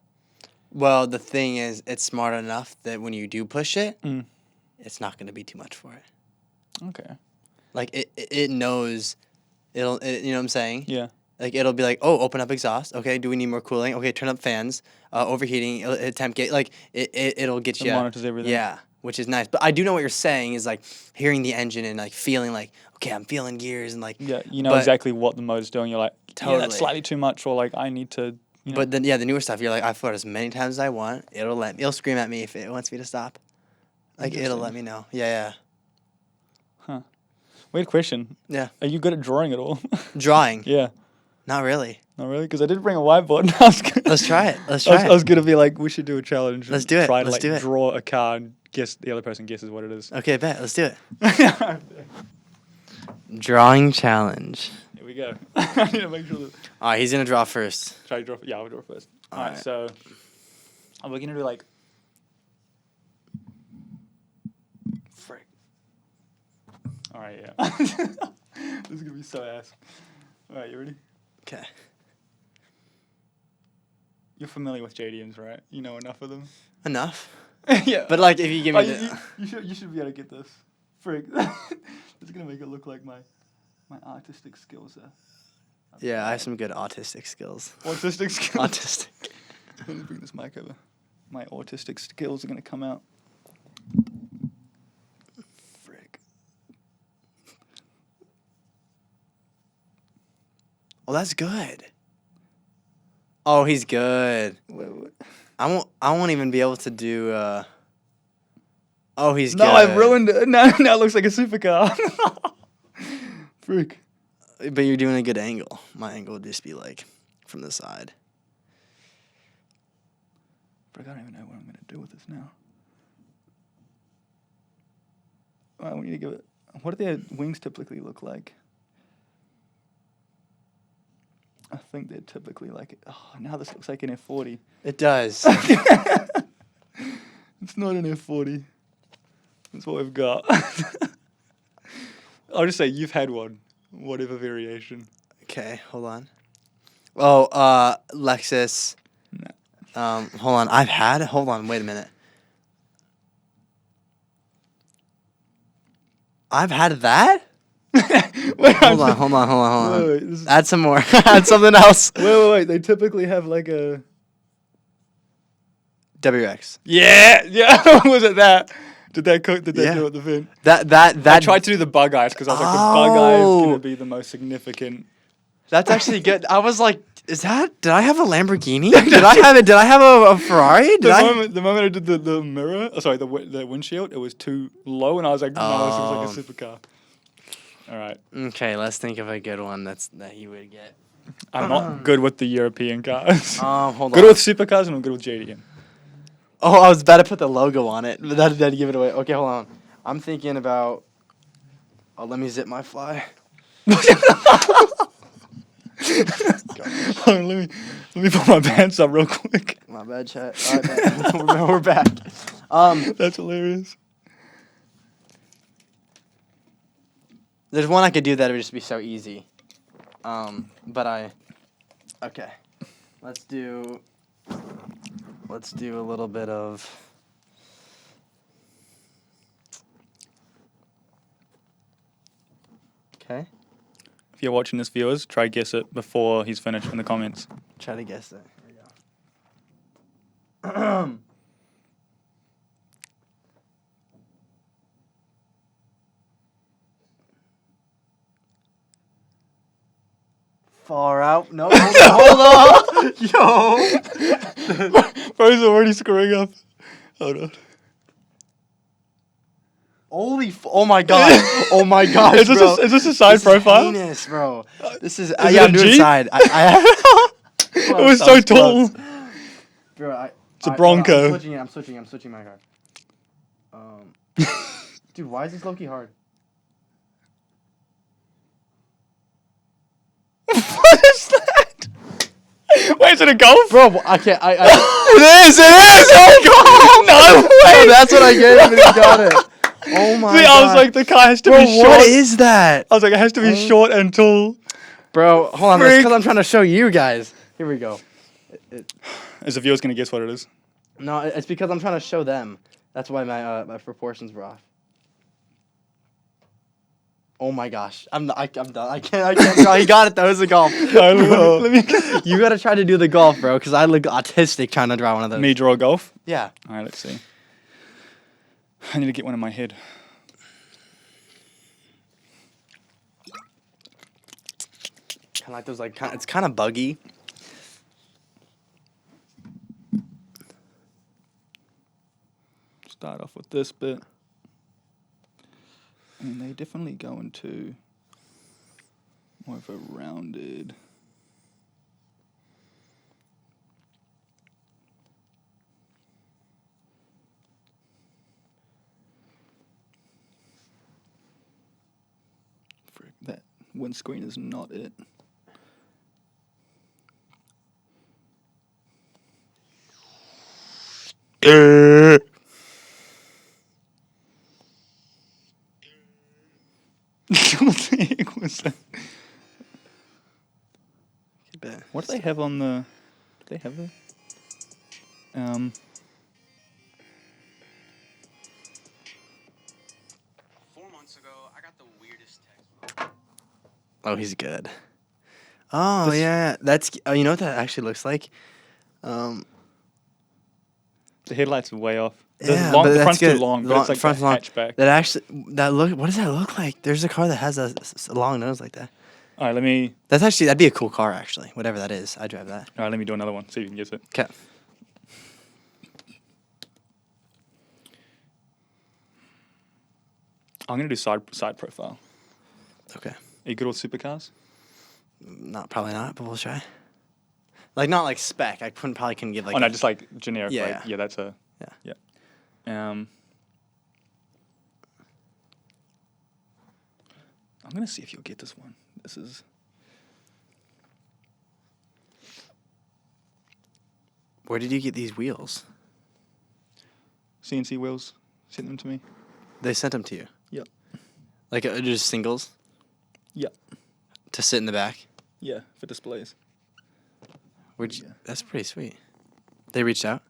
Well, the thing is, it's smart enough that when you do push it, Mm. it's not going to be too much for it. Okay. Like, it knows, you know what I'm saying? Yeah. Like, it'll be like, oh, open up exhaust. Okay, do we need more cooling? Okay, turn up fans. Overheating, temp gauge. Like, it'll get It you. monitors everything. Yeah, which is nice. But I do know what you're saying is, like, hearing the engine and, like, feeling like, okay, I'm feeling gears and, like. Yeah, you know but- exactly what the motor's doing. You're like, yeah, Totally. that's slightly too much, or like, I need to, you know. But then, yeah, the newer stuff, you're like, I float as many times as I want. It'll scream at me if it wants me to stop. Like, it'll let me know. Yeah. Huh. Weird question. Yeah. Are you good at drawing at all? Drawing. Yeah. Not really. Not really? Because I did bring a whiteboard. I was gonna, Let's try it. I was going to be like, we should do a challenge. Let's and do it. Try to Let's like do it. draw a car and guess, the other person guesses what it is. Okay, bet. Let's do it. Drawing challenge. Here we go. I need to make sure that. All right, he's going to draw first. Try to draw. Yeah, I'll draw first. All All right, right. so we're going to do like. Frick. All right, yeah. This is going to be so ass. All right, you ready? Okay. You're familiar with JDMs, right? You know enough of them. Enough. Yeah. But, like, if you give me you should be able to get this. Frick. This is going to make it look like my artistic skills are. Yeah, I have some good autistic skills. Autistic skills? Autistic. Let me bring this mic over. My autistic skills are going to come out. Frick. Oh, that's good. Oh, he's good. Wait. I won't even be able to do. Oh, he's No, good. I've ruined it. Now it looks like a supercar. Frick. But you're doing a good angle. My angle would just be like from the side. Frick, I don't even know what I'm going to do with this now. All right, we need to give it. What do their wings typically look like? I think they're typically like. Oh, now this looks like an F40. It does. It's not an F40. That's what we've got. I'll just say you've had one, whatever variation. Okay, hold on. Oh, Lexus. No. Hold on. Hold on, wait a minute. I've had that? Wait, Hold on. Wait, this is, Add some more. Add something else. wait. They typically have like a. WX. Yeah. Was it that? Did that Yeah. do at the vent? That I tried to do the bug eyes because I was like, the bug eye is Oh. going to be the most significant. That's actually good. I was like, did I have a Lamborghini? Did I have a Ferrari? The moment I did the mirror, the windshield, it was too low, and I was like, no, this looks like a supercar. All right. Okay, let's think of a good one that you would get. I'm not good with the European cars. Hold Good on. with supercars, and I'm good with JDM. Oh, I was about to put the logo on it, but that'd give it away. Okay, hold on. I'm thinking about. Oh, let me zip my fly. Hold on, let me put my pants up real quick. My bad, chat. All right, man. We're back. That's hilarious. There's one I could do that would just be so easy. Okay. Let's do a little bit of. Okay. If you're watching this, viewers, try guess it before he's finished in the comments. Try to guess it. Here we go. Far out. No, hold on. Yo. Bro's already screwing up. Hold on. Oh my god. Oh my gosh, Is this bro. is this a side This profile? is heinous, bro. This is. it Yeah, a I'm doing Jeep? side. It was so tall. Bro, It's a Bronco. I'm switching my card. Dude, why is this low-key hard? What is that? Wait, is it a golf? Bro, I can't. It is! Oh, no way! Bro, that's what I gave him and he got it. Oh my See, god. I was like, the car has to bro, be short. what is that? I was like, it has to be short and tall. Bro, hold on. That's Freak. because I'm trying to show you guys. Here we go. Is the viewer's gonna guess what it is? No, it's because I'm trying to show them. That's why my proportions were off. Oh my gosh, I'm done. I can't draw. He got it though. It's a golf. Let me You gotta try to do the golf, bro, because I look autistic trying to draw one of those. Me draw a golf? Yeah. All right, let's see. I need to get one in my head. Kind of like those, like it's kind of buggy. Start off with this bit. And they definitely go into more of a rounded. Frick, that windscreen is not it. What the heck was that? What do they have on the? Do they have the? 4 months ago, I got the weirdest text. Oh, he's good. Oh yeah, that's. Oh, you know what that actually looks like? The headlights are way off. Yeah, the that's front's good. too long, but it's like front's the long. hatchback. That actually, what does that look like? There's a car that has a long nose like that. All right, let me. That'd be a cool car actually. Whatever that is, I drive that. All right, let me do another one. See if you can guess it. Okay. I'm gonna do side profile. Okay. Are you good with supercars? Probably not, but we'll try. Like not like spec. I probably couldn't give like. Oh no, just like generic. Yeah. Like, yeah, that's a. Yeah. I'm gonna see if you'll get this one. This is. Where did you get these wheels? CNC wheels. Sent them to me. They sent them to you. Yep. Like just singles Yep. to sit in the back. Yeah, for displays. Yeah. That's pretty sweet. They reached out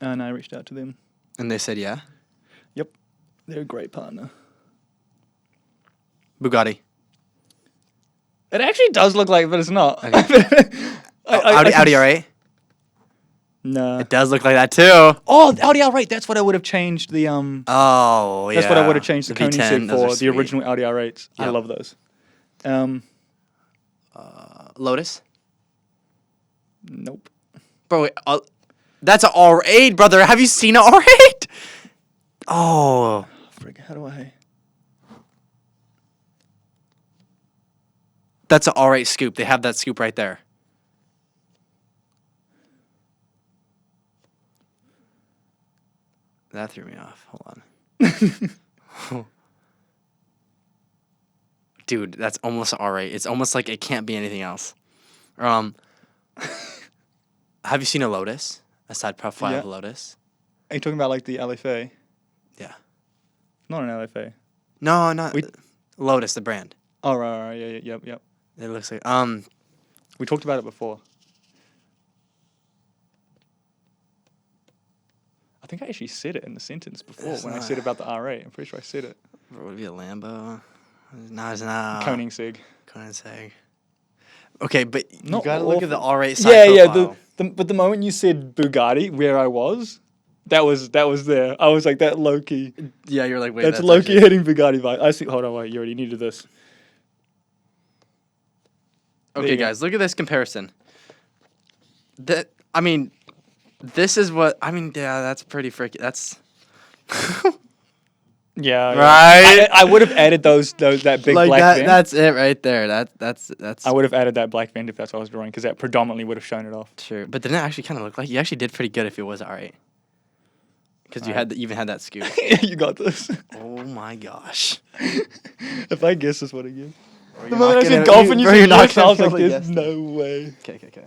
And I reached out to them. and they said yeah. Yep. They're a great partner. Bugatti. It actually does look like it, but it's not. Okay. Audi R8. No. It does look like that too. Oh, Audi R8. That's what I would have changed the Oh yeah. That's what I would have changed the Koenigsegg V10, those are for. The sweet. original Audi R8s. I Yep. love those. Lotus. Nope. Bro, that's a R8, brother. Have you seen a R8? Oh. Frig, how do I? That's a R8 scoop. They have that scoop right there. That threw me off. Hold on. Dude, that's almost R8. It's almost like it can't be anything else. Have you seen a Lotus? A side profile of a Lotus? Are you talking about like the LFA? Yeah. Not an LFA. No, not We- Lotus, the brand. Oh, right, yeah, yep. It looks like We talked about it before. I think I actually said it in the sentence before It's when I not. said about the R8. I'm pretty sure I said it. would it be a Lambo? No, it's not. Koenigsegg. Koenigsegg. Okay, but you Not gotta look at the R8 side Yeah, profile. but the moment you said Bugatti, where I was, that was there. I was like that low key. Yeah, you're like, wait, That's low key hitting Bugatti vibe. I see. Hold on, wait. You already needed this. There Okay, you go. guys, look at this comparison. This is what, yeah, that's pretty freaky. That's, Yeah. Right? I would have added that big Like black that. vent. That's it right there. That's. I would have added that black vent if that's what I was drawing, because that predominantly would have shown it off. True, but didn't it actually kind of look like you actually did pretty good if it was alright? Because you even had that scoop. You got this. Oh my gosh. If I guess this one again. Bro, The you're moment I not said gonna- golf and you bro, said you're not yes, I gonna was like, really there's guess no way. Okay.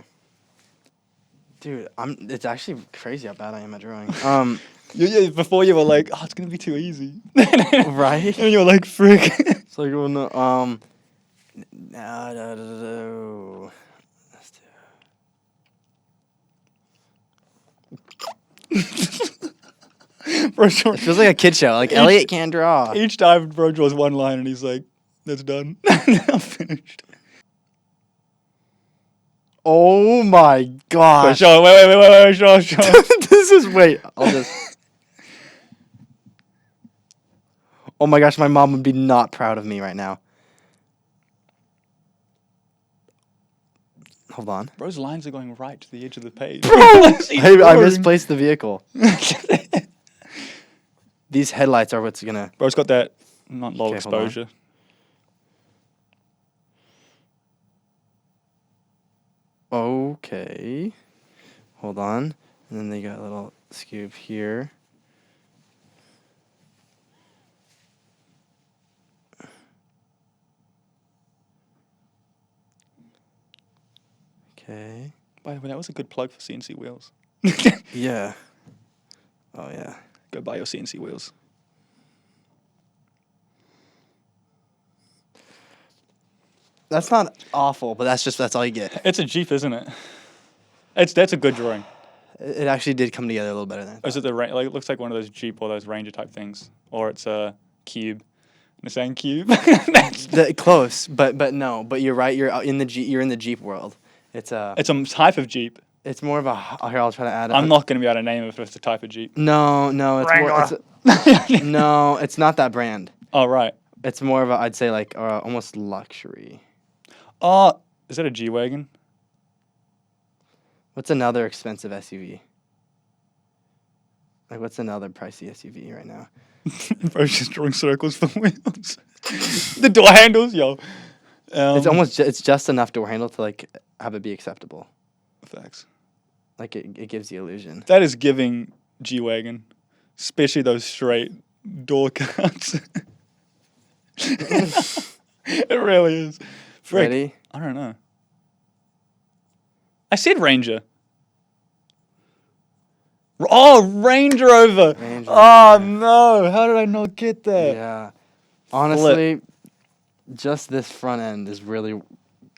Dude, it's actually crazy how bad I am at drawing. Before you were like, oh, it's going to be too easy. Right? And you were like, frick. It's like, well, no, no. Let's do Bro, sure. It feels like a kid show. Like, Elliott can't draw. Each time bro draws one line and he's like, that's done. I'm finished. Oh my Wait, gosh. show, wait, show. This is, I'll just. Oh my gosh, my mom would be not proud of me right now. Hold on. Bro's lines are going right to the edge of the page. I misplaced the vehicle. These headlights are what's gonna. Bro's got that not low Okay, hold on. exposure. Okay. Hold on. And then they got a little scoop here. Okay. By the way, that was a good plug for CNC wheels. Yeah. Oh yeah. Go buy your CNC wheels. That's not awful, but that's all you get. It's a Jeep, isn't it? That's a good drawing. It actually did come together a little better than I thought. Is it like it looks like one of those Jeep or those Ranger type things, or it's a cube. The same cube. Close, but no. But you're right. You're in the Jeep world. It's a type of Jeep. It's more of a. Here, I'll try to add it. I'm not going to be able to name it if it's a type of Jeep. No, it's Wrangler. no, it's not that brand. Oh right. It's more of a. I'd say like almost luxury. Oh, is that a G-Wagon? What's another expensive SUV? Like, what's another pricey SUV right now? Bro's just drawing circles for wheels. The door handles, yo. It's just enough door handle to like have it be acceptable. Facts. Like it gives the illusion. That is giving G-Wagon, especially those straight door cuts. It really is. Frick. Ready? I don't know. I said Ranger. Oh, Range Rover. Range Oh Rover. no! How did I not get that? Yeah. Honestly, just this front end is really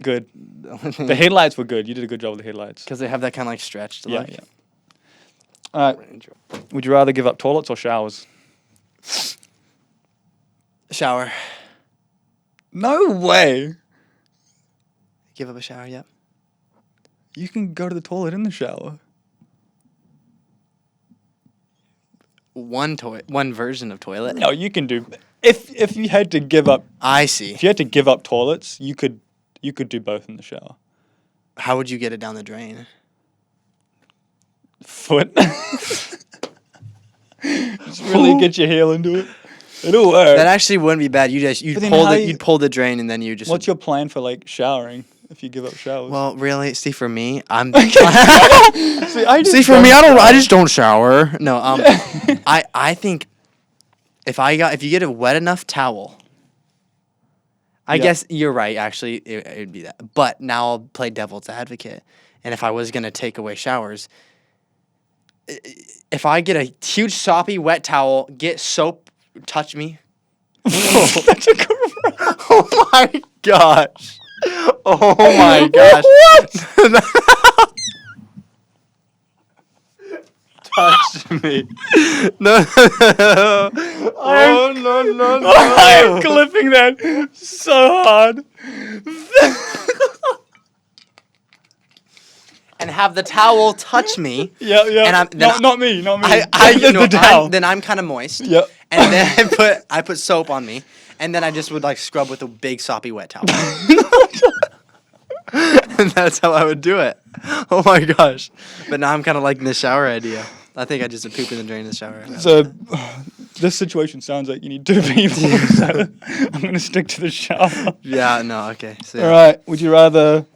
Good. The headlights were good. You did a good job with the headlights. because they have that kind of like stretched look. Yeah. All right. Range Rover. Would you rather give up toilets or showers? Shower. No way. Give up a shower, yep. You can go to the toilet in the shower. One version of toilet. No, you can do. If you had to give up, I see. if you had to give up toilets, you could do both in the shower. How would you get it down the drain? Foot. Just really get your heel into it. It'll work. That actually wouldn't be bad. You'd But then pull how the you- you'd pull the drain and then you just. What's your plan for like showering if you give up showers? Well, really, see, for me, I'm. See, I just See, for me, don't I just don't shower. No, I think if you get a wet enough towel, I Yeah. guess you're right. Actually, it would be that. But now I'll play devil's advocate, and if I was gonna take away showers, if I get a huge soppy wet towel, get soap, touch me. That's a good one. Oh my gosh! Oh my gosh! What? Touch me. No. Oh, no. I am clipping that so hard. And have the towel touch me. Yeah. And I'm- then not me. The towel. then I'm kind of moist. Yep. And then I put soap on me, and then I just would like scrub with a big soppy wet towel. And that's how I would do it. Oh my gosh! But now I'm kind of liking the shower idea. I think I just poop in the drain in the shower. So, This situation sounds like you need 2 people, so I'm going to stick to the shower. Yeah, no, okay. So, All right. Would you rather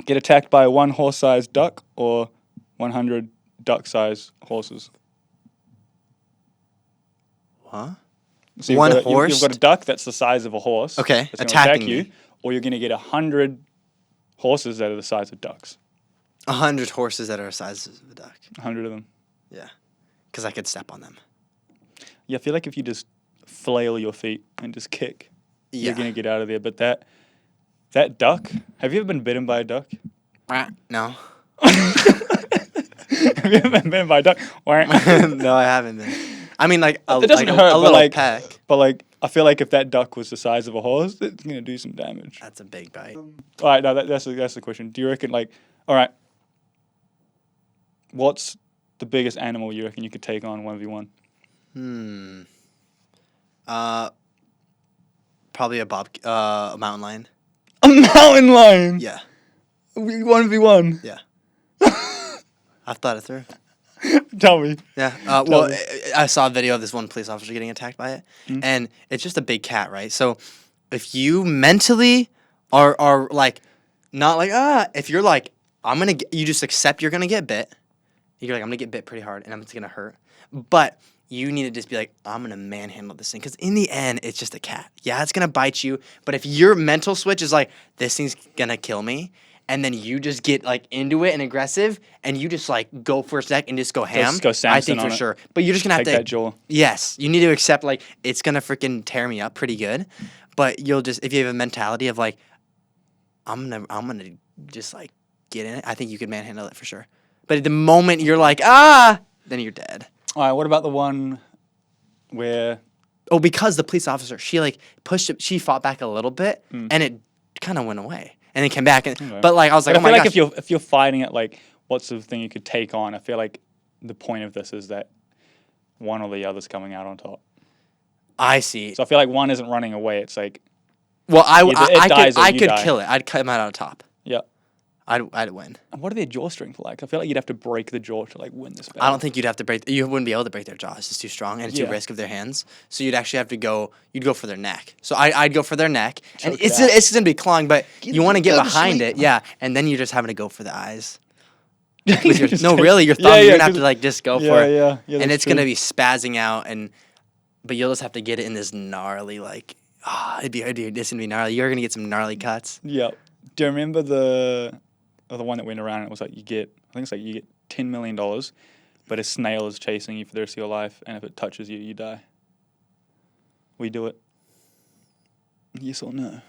get attacked by 1 horse-sized duck or 100 duck-sized horses? What? So One you've horse? got a duck that's the size of a horse. Okay, That's gonna attacking attack you, me. or you're going to get 100 horses that are the size of ducks. 100 horses that are the size of a duck. 100 of them. Yeah, because I could step on them. Yeah, I feel like if you just flail your feet and just kick, you're going to get out of there. But that duck, have you ever been bitten by a duck? No. Have you ever been bitten by a duck? No, I haven't been. I mean, like, It doesn't like hurt, a but little like, peck. but like, I feel like if that duck was the size of a horse, it's going to do some damage. That's a big bite. All right, no, that's the question. Do you reckon, like, all right, what's the biggest animal you reckon you could take on 1v1? Probably a mountain lion. A mountain lion? Yeah. 1v1? Yeah. I've thought it through. Tell me. Yeah. me. I saw a video of this one police officer getting attacked by it, and it's just a big cat, right? So, if you mentally are like, not like if you're like, you just accept you're gonna get bit. You're like, I'm gonna get bit pretty hard, and it's gonna hurt. But you need to just be like, I'm gonna manhandle this thing, because in the end, it's just a cat. Yeah, it's gonna bite you, but if your mental switch is like, this thing's gonna kill me, and then you just get like into it and aggressive, and you just like go for a sec and just go ham. Just go Samson I think on for it. sure. But you're just gonna have Take to. that jaw. Yes, you need to accept like it's gonna freaking tear me up pretty good, but you'll just, if you have a mentality of like, I'm gonna just like get in it. I think you could manhandle it for sure. But at the moment you're like then you're dead. All right, what about the one where... Oh, because the police officer, she like pushed it, she fought back a little bit, and it kind of went away. And then came back, but like I was like, But oh my I feel gosh. like if you're fighting it, like, what's the thing you could take on? I feel like the point of this is that one or the other's coming out on top. I see. So I feel like one isn't running away. It's like, Well, I you could die. kill it. I'd come out on top. yeah. I'd win. And what are their jaw strength like? I feel like you'd have to break the jaw to like win this battle. I don't think you'd have to break. You wouldn't be able to break their jaw. It's just too strong, and it's too Yeah. risk of their hands. So you'd actually have to go. You'd go for their neck. So I'd go for their neck, and Choke it out. it's gonna be clawing, but you want to get go to behind sleep. it, yeah. And then you're just having to go for the eyes. Just No, take- really, your thumb. Yeah, You're gonna have 'cause- to like just go yeah, for it, yeah, and that's it's gonna true. be spazzing out, but you'll just have to get it in this gnarly like. It's gonna be gnarly. You're gonna get some gnarly cuts. Yeah. Do you remember the one that went around? And it was like you get $10 million, but a snail is chasing you for the rest of your life, and if it touches you, you die. We do it. Yes or no?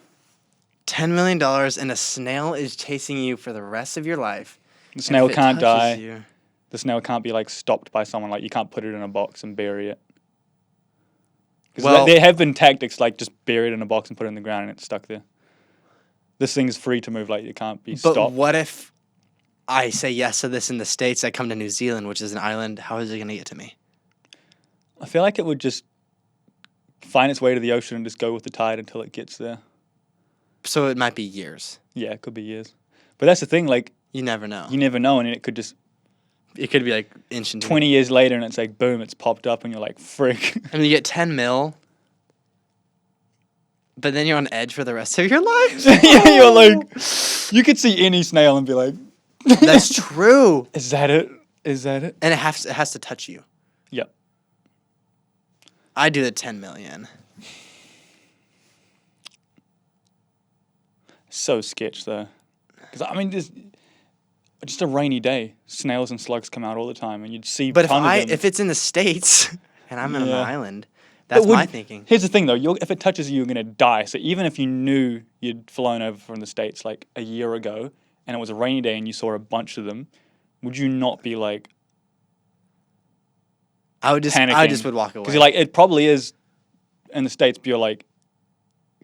$10 million and a snail is chasing you for the rest of your life. The And snail if it can't touches die. you- The snail can't be like stopped by someone. Like you can't put it in a box and bury it. Because Well- there have been tactics like just bury it in a box and put it in the ground and it's stuck there. This thing is free to move. Like it can't be But stopped. what if I say yes to this in the States? I come to New Zealand, which is an island. How is it going to get to me? I feel like it would just find its way to the ocean and just go with the tide until it gets there. So it might be years. Yeah, it could be years. But that's the thing. Like You never know. you never know, and it could just It could be like instant. 20 years later, and it's like boom, it's popped up, and you're like frick. I mean, you get 10 mil, but then you're on edge for the rest of your life. Yeah, you're like, you could see any snail and be like, That's true. is that it? Is that it? And it has to touch you. Yep. I do the 10 million. So sketch though, because I mean, just a rainy day, snails and slugs come out all the time, and you'd see. But ton of them. if it's in the States and I'm on an Yeah. island, But that's my thinking. Here's the thing though, if it touches you, you're gonna die. So even if you knew you'd flown over from the States like a year ago, and it was a rainy day, and you saw a bunch of them, would you not be like I panicking? just would walk away. Because you're like, it probably is in the States, but you're like,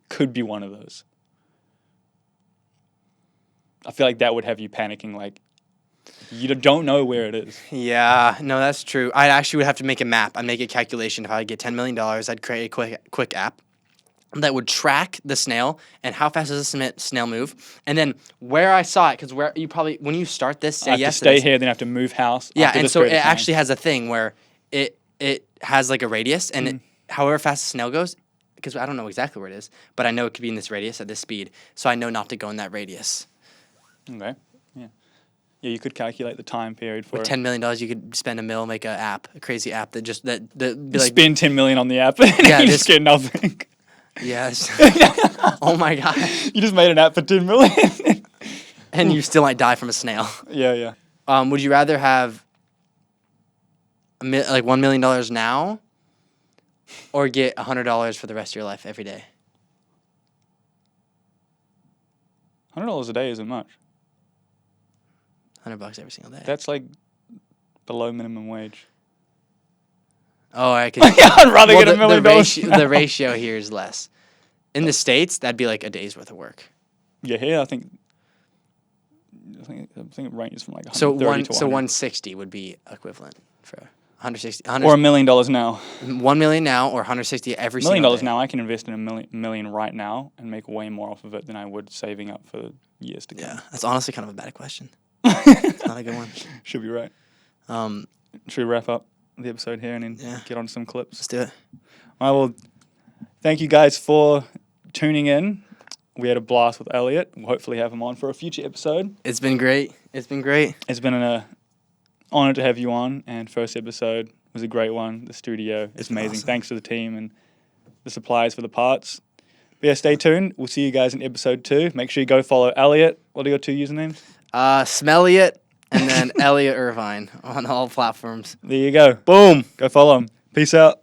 could be one of those. I feel like that would have you panicking, like, you don't know where it is. Yeah, no, that's true. I actually would have to make a map. I'd make a calculation. If I get $10 million, I'd create a quick app that would track the snail and how fast does the snail move, and then where I saw it, because where you probably when you start this, say I have yes to stay this. here, then I have to move house. Yeah, after and this so period it of time. actually has a thing where it has like a radius, and however fast the snail goes, because I don't know exactly where it is, but I know it could be in this radius at this speed, so I know not to go in that radius. Okay. Yeah. Yeah, you could calculate the time period for With it. $10 million, you could spend $1 million, make a crazy app that just that be like Spend 10 million on the app and Yeah, you this- just get nothing. yes. Oh my god! You just made an app for 10 million. And you still might die from a snail. Yeah. Would you rather have like $1 million now, or get $100 for the rest of your life every day? $100 a day isn't much. $100 every single day. That's like below minimum wage. Oh, I could. I'd rather get $1 million. The ratio here is less. In the States, that'd be like a day's worth of work. Yeah, here I think it ranges from like 130 So to 100. 160 would be equivalent for 160. Or $1 million now. $1 million now, or 160 every $1 million single day. now, I can invest in a million right now and make way more off of it than I would saving up for years to come. Yeah, that's honestly kind of a bad question. It's not a good one. Should be right. Um, Should we wrap up the episode here and then get on some clips? let's do it. All right, well, thank you guys for tuning in. We had a blast with Elliott. We'll hopefully have him on for a future episode. It's been great. It's been great. It's been an honor to have you on, and first episode was a great one. The studio is amazing. Awesome. Thanks to the team and the suppliers for the parts. But yeah, stay tuned. We'll see you guys in episode 2. Make sure you go follow Elliott. What are your 2 usernames? Smelliot and then Elliott Irvine on all platforms. There you go. Boom. Go follow him. Peace out.